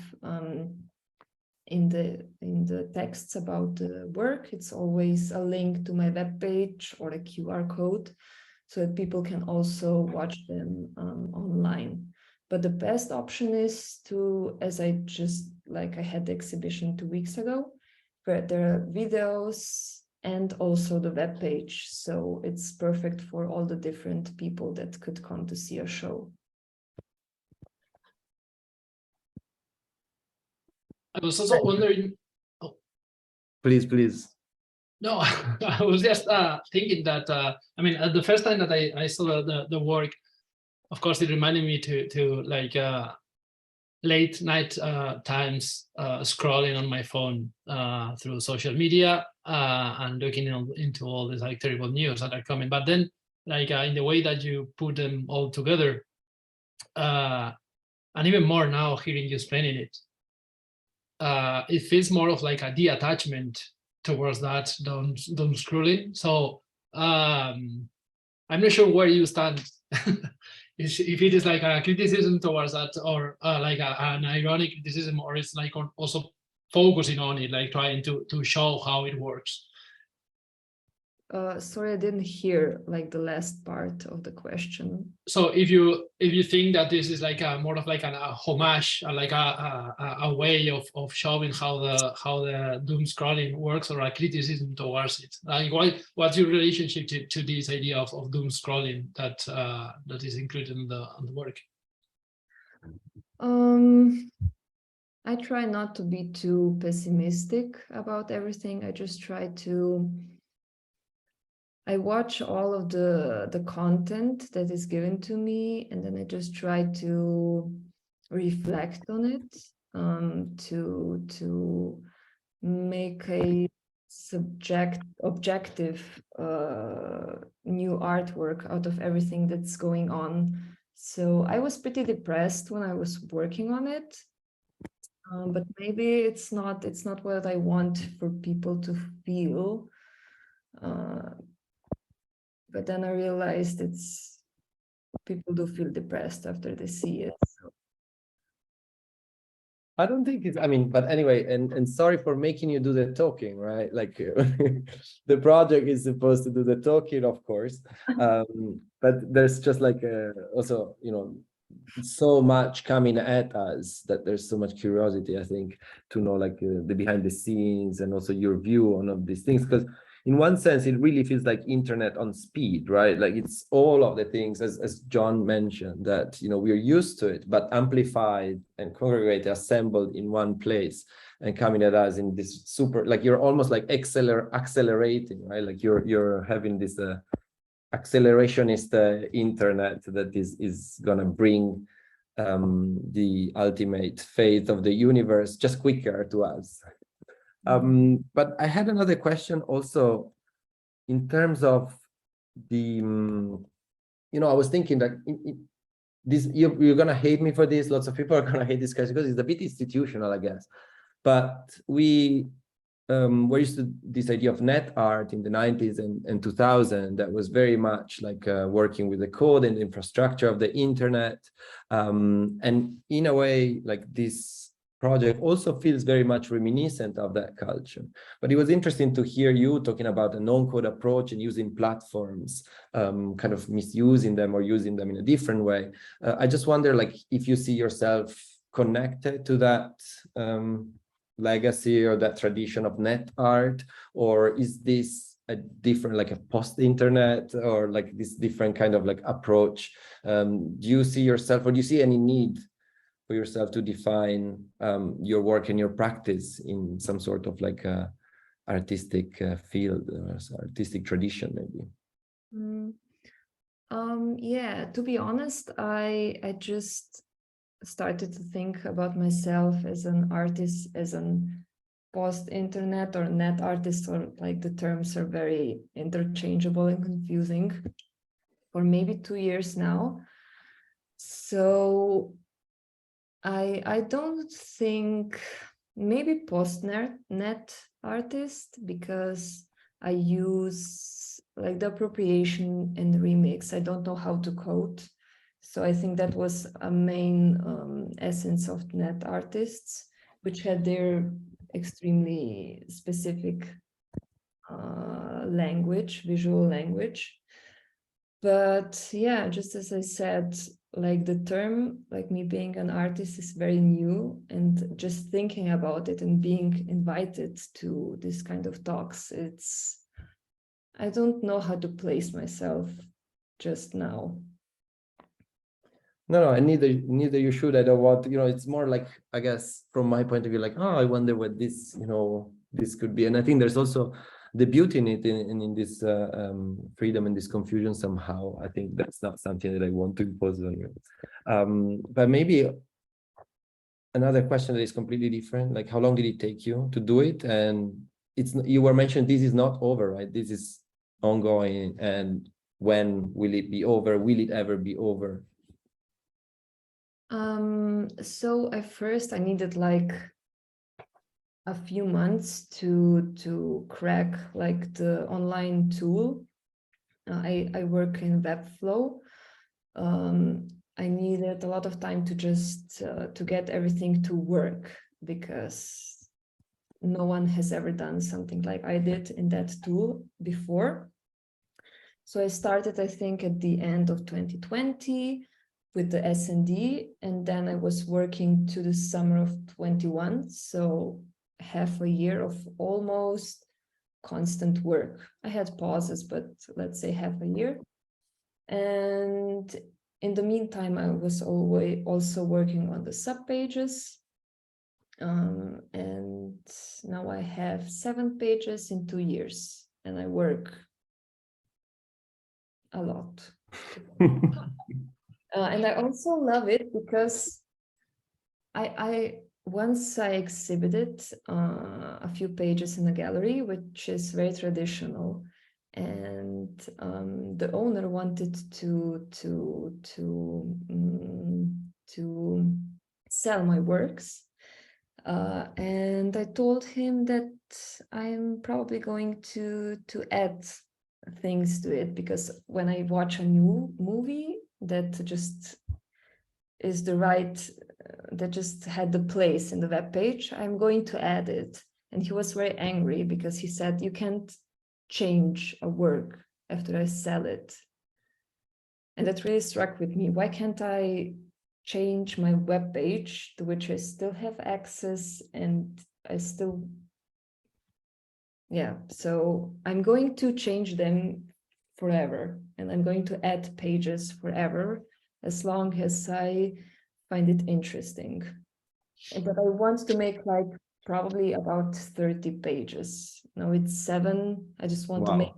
in the texts about the work, it's always a link to my webpage or a QR code so that people can also watch them online. But the best option is to, as I had the exhibition 2 weeks ago, where there are videos and also the web page. So it's perfect for all the different people that could come to see a show. I was also wondering. Oh. Please. No, I was just thinking that, I mean, the first time that I saw the work of course, it reminded me to like late night times scrolling on my phone through social media and looking into all these like terrible news that are coming. But then, like in the way that you put them all together, and even more now hearing you explaining it, it feels more of like a detachment towards that doom scrolling. So I'm not sure where you stand. If it is like a criticism towards that, or like an ironic criticism, or it's like also focusing on it, like trying to show how it works. Sorry, I didn't hear like the last part of the question. So if you think that this is like a more of like a homage, like a way of showing how the doom scrolling works, or a criticism towards it, like what's your relationship to this idea of doom scrolling that is included in the work? I try not to be too pessimistic about everything. I just try to. I watch all of the content that is given to me, and then I just try to reflect on it, to make a objective new artwork out of everything that's going on. So I was pretty depressed when I was working on it, but maybe it's not what I want for people to feel. But then I realized people do feel depressed after they see it. So. I don't think it's, I mean, but anyway, and sorry for making you do the talking, right? Like the project is supposed to do the talking, of course. But there's just like also, you know, so much coming at us that there's so much curiosity, I think, to know like the behind the scenes and also your view on all these things. Because in one sense, it really feels like internet on speed, right? Like it's all of the things, as John mentioned, that, you know, we're used to it, but amplified and congregated, assembled in one place and coming at us in this super, like you're almost like accelerating, right? Like you're having this accelerationist internet that is gonna bring the ultimate fate of the universe just quicker to us. But I had another question also in terms of the, you know, I was thinking that this, you're gonna hate me for this. Lots of people are gonna hate this because it's a bit institutional, I guess. But we're used to this idea of net art in the 90s and 2000 that was very much like working with the code and the infrastructure of the internet. And in a way, like this project also feels very much reminiscent of that culture. But it was interesting to hear you talking about a non-code approach and using platforms, kind of misusing them or using them in a different way. I just wonder, like, if you see yourself connected to that legacy or that tradition of net art, or is this a different, like a post-internet, or like this different kind of like approach? Do you see yourself, or do you see any need for yourself to define your work and your practice in some sort of like a artistic field or artistic tradition, maybe? Yeah, to be honest, I just started to think about myself as an artist, as an post-internet or net artist, or like the terms are very interchangeable and confusing, for maybe 2 years now. So I don't think, maybe post-net artist, because I use like the appropriation and remix. I don't know how to code. So I think that was a main essence of net artists, which had their extremely specific language, visual language. But yeah, just as I said, like the term, like me being an artist is very new, and just thinking about it and being invited to this kind of talks, I don't know how to place myself just now. No, and neither you should. I don't want, you know, it's more like, I guess, from my point of view, like, oh, I wonder what this, you know, this could be. And I think there's also the beauty in it, in this freedom and this confusion somehow. I think that's not something that I want to impose on you. But maybe another question that is completely different, like how long did it take you to do it? And you were mentioning this is not over, right? This is ongoing. And when will it be over? Will it ever be over? So at first I needed like a few months to crack like the online tool. I work in Webflow. I needed a lot of time to just to get everything to work, because no one has ever done something like I did in that tool before. So I started, I think, at the end of 2020 with the S&D, and then I was working to the summer of 21. So half a year of almost constant work. I had pauses, but let's say half a year. And in the meantime, I was always also working on the subpages. And now I have 7 pages in 2 years, and I work a lot. And I also love it because once I exhibited a few pages in a gallery, which is very traditional, and the owner wanted to sell my works, and I told him that I'm probably going to add things to it, because when I watch a new movie that just is the right, that just had the place in the web page, I'm going to add it. And he was very angry because he said, you can't change a work after I sell it. And that really struck with me. Why can't I change my web page to which I still have access, and I still, yeah, so I'm going to change them forever, and I'm going to add pages forever, as long as I find it interesting. But I want to make like probably about 30 pages. Now it's 7. I just want to make,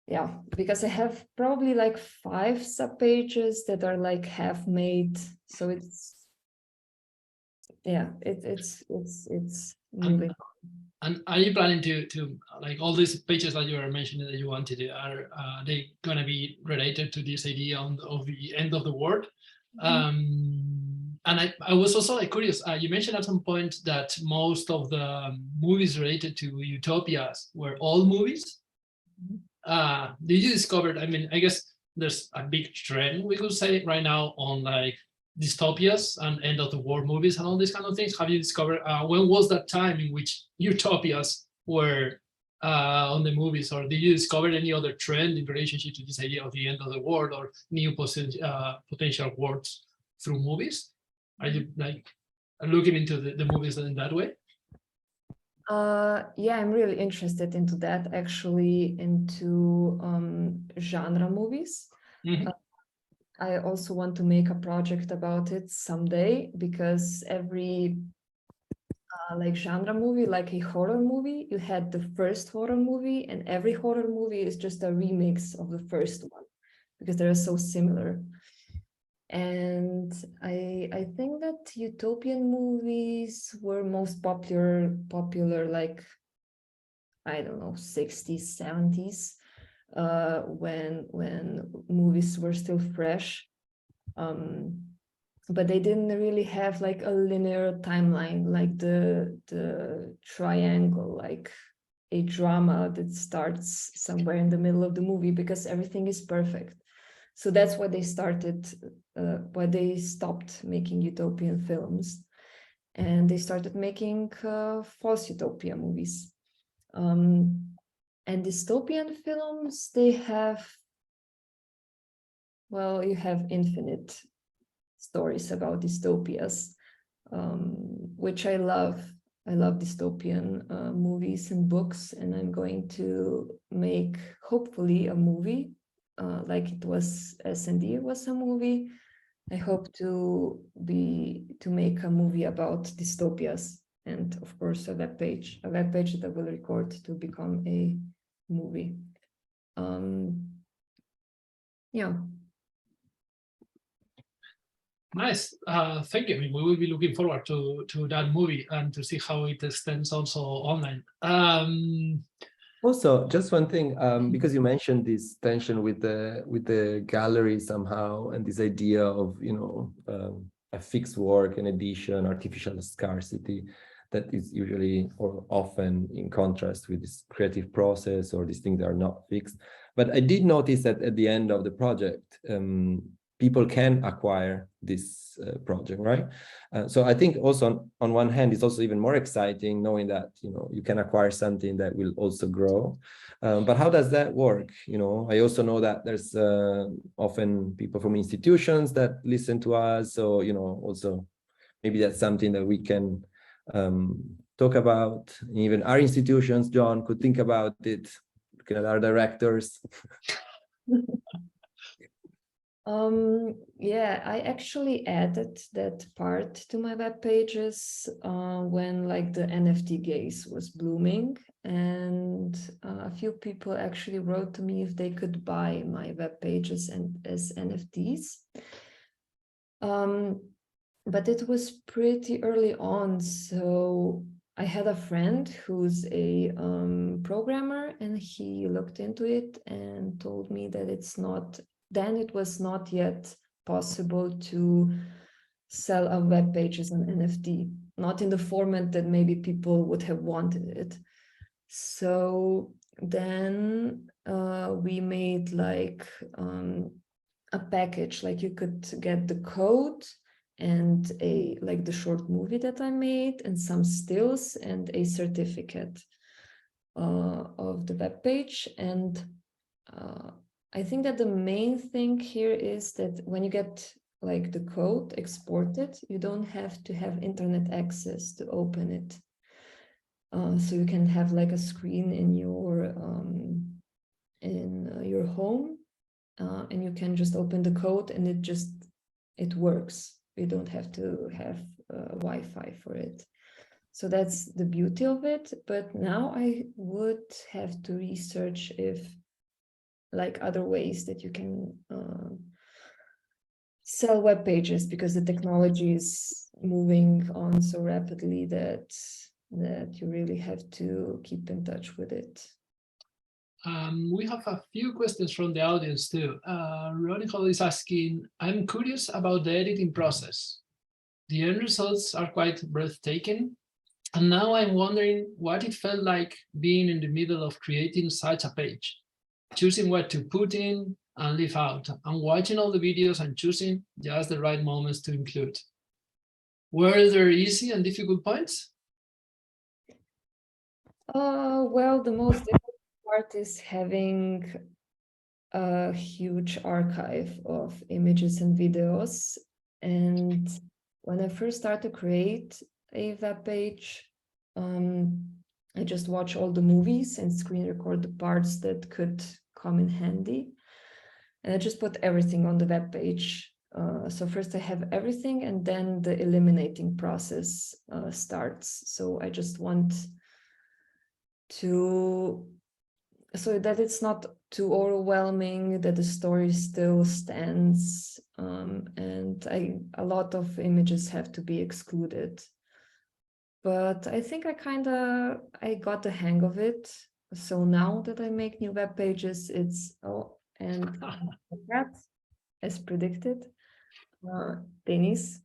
yeah, because I have probably like 5 subpages that are like half made. So it's, yeah, it's moving. And are you planning to like all these pages that you were mentioning that you wanted, are they gonna be related to this idea of the end of the world? And I was also like curious, you mentioned at some point that most of the movies related to utopias were old movies. Did you discover, I mean, I guess there's a big trend, we could say right now, on like dystopias and end of the world movies and all these kind of things. Have you discovered, when was that time in which utopias were on the movies, or did you discover any other trend in relationship to this idea of the end of the world or new potential worlds through movies? Are you like looking into the movies in that way? Yeah, I'm really interested into that, actually, into genre movies. I also want to make a project about it someday, because every like genre movie, like a horror movie, you had the first horror movie, and every horror movie is just a remix of the first one, because they're so similar. And I think that utopian movies were most popular like, I don't know, 60s, 70s, when movies were still fresh. But they didn't really have like a linear timeline, like the triangle, like a drama that starts somewhere in the middle of the movie, because everything is perfect. So that's why they why they stopped making utopian films, and they started making false utopia movies. And dystopian films, they have, well, you have infinite stories about dystopias, which I love. I love dystopian movies and books, and I'm going to make, hopefully, a movie. Like it was, S&D was a movie. I hope to make a movie about dystopias and of course a web page that will record to become a movie. Yeah. Nice. Thank you. I mean, we will be looking forward to that movie and to see how it extends also online. Also, just one thing, because you mentioned this tension with the gallery somehow, and this idea of, you know, a fixed work, an edition, artificial scarcity, that is usually or often in contrast with this creative process or these things that are not fixed. But I did notice that at the end of the project, people can acquire this project, right? So I think also on one hand, it's also even more exciting knowing that, you know, you can acquire something that will also grow. But how does that work? You know, I also know that there's often people from institutions that listen to us. So, you know, also maybe that's something that we can talk about. Even our institutions, John, could think about it, looking at our directors. Yeah, I actually added that part to my web pages when like the NFT gaze was blooming, and a few people actually wrote to me if they could buy my web pages and as NFTs. But it was pretty early on, so I had a friend who's a programmer, and he looked into it and told me that it was not yet possible to sell a web page as an NFT, not in the format that maybe people would have wanted it. So then we made like a package, like you could get the code and like the short movie that I made and some stills and a certificate of the web page. And I think that the main thing here is that when you get like the code exported, you don't have to have internet access to open it. So you can have like a screen in your home, and you can just open the code and it works. You don't have to have Wi-Fi for it. So that's the beauty of it. But now I would have to research if like other ways that you can sell web pages, because the technology is moving on so rapidly that you really have to keep in touch with it. We have a few questions from the audience too. Ronnie Hall is asking, I'm curious about the editing process. The end results are quite breathtaking. And now I'm wondering what it felt like being in the middle of creating such a page, choosing what to put in and leave out, and watching all the videos and choosing just the right moments to include. Were there easy and difficult points? Well, the most difficult part is having a huge archive of images and videos. And when I first started to create a web page, I just watch all the movies and screen record the parts that could come in handy. And I just put everything on the web page. So first I have everything, and then the eliminating process starts. So I just want so that it's not too overwhelming, that the story still stands, and a lot of images have to be excluded. But I think I got the hang of it. So now that I make new web pages, and that, as predicted, Denis.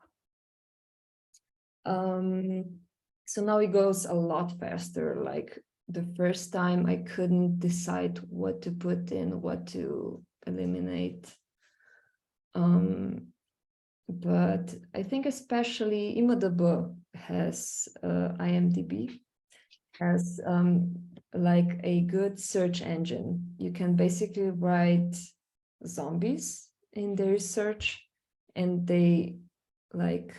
So now it goes a lot faster. Like the first time I couldn't decide what to put in, what to eliminate. But I think especially IMDb has IMDb has like a good search engine. You can basically write zombies in their search, and they like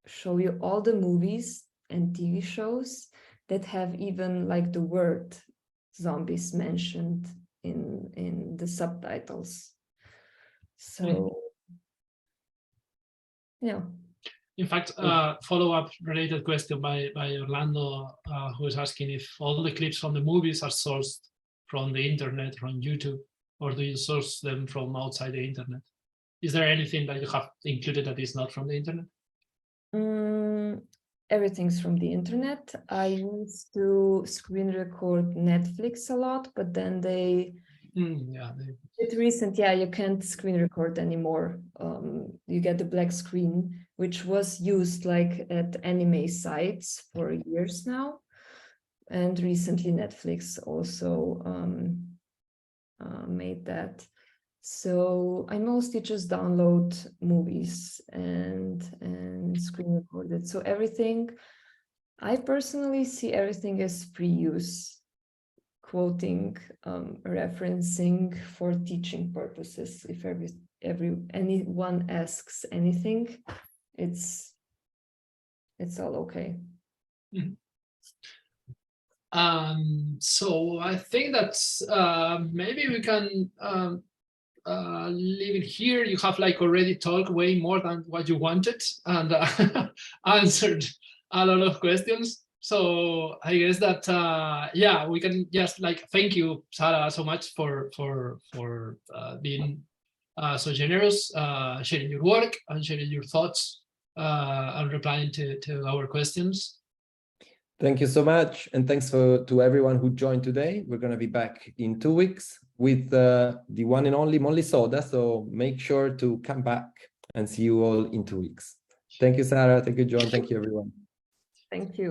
show you all the movies and TV shows that have even like the word zombies mentioned in the subtitles. So yeah. In fact, follow-up related question by Orlando, who is asking if all the clips from the movies are sourced from the internet, from YouTube, or do you source them from outside the internet? Is there anything that you have included that is not from the internet? Everything's from the internet. I used to screen record Netflix a lot, but then it's recent. Yeah, you can't screen record anymore. You get the black screen, which was used like at anime sites for years now. And recently Netflix also made that. So I mostly just download movies and screen record it. So everything, I personally see everything as pre-use, quoting, referencing for teaching purposes. If anyone asks anything, it's all okay. Mm-hmm. So I think that's maybe we can leave it here. You have like already talked way more than what you wanted and answered a lot of questions. So I guess that yeah, we can just like thank you, Sara, so much for being so generous, sharing your work and sharing your thoughts and replying to our questions. Thank you so much. And thanks to everyone who joined today. We're going to be back in 2 weeks with the one and only Molly Soda. So make sure to come back and see you all in 2 weeks. Thank you, Sara. Thank you, John. Thank you, everyone. Thank you.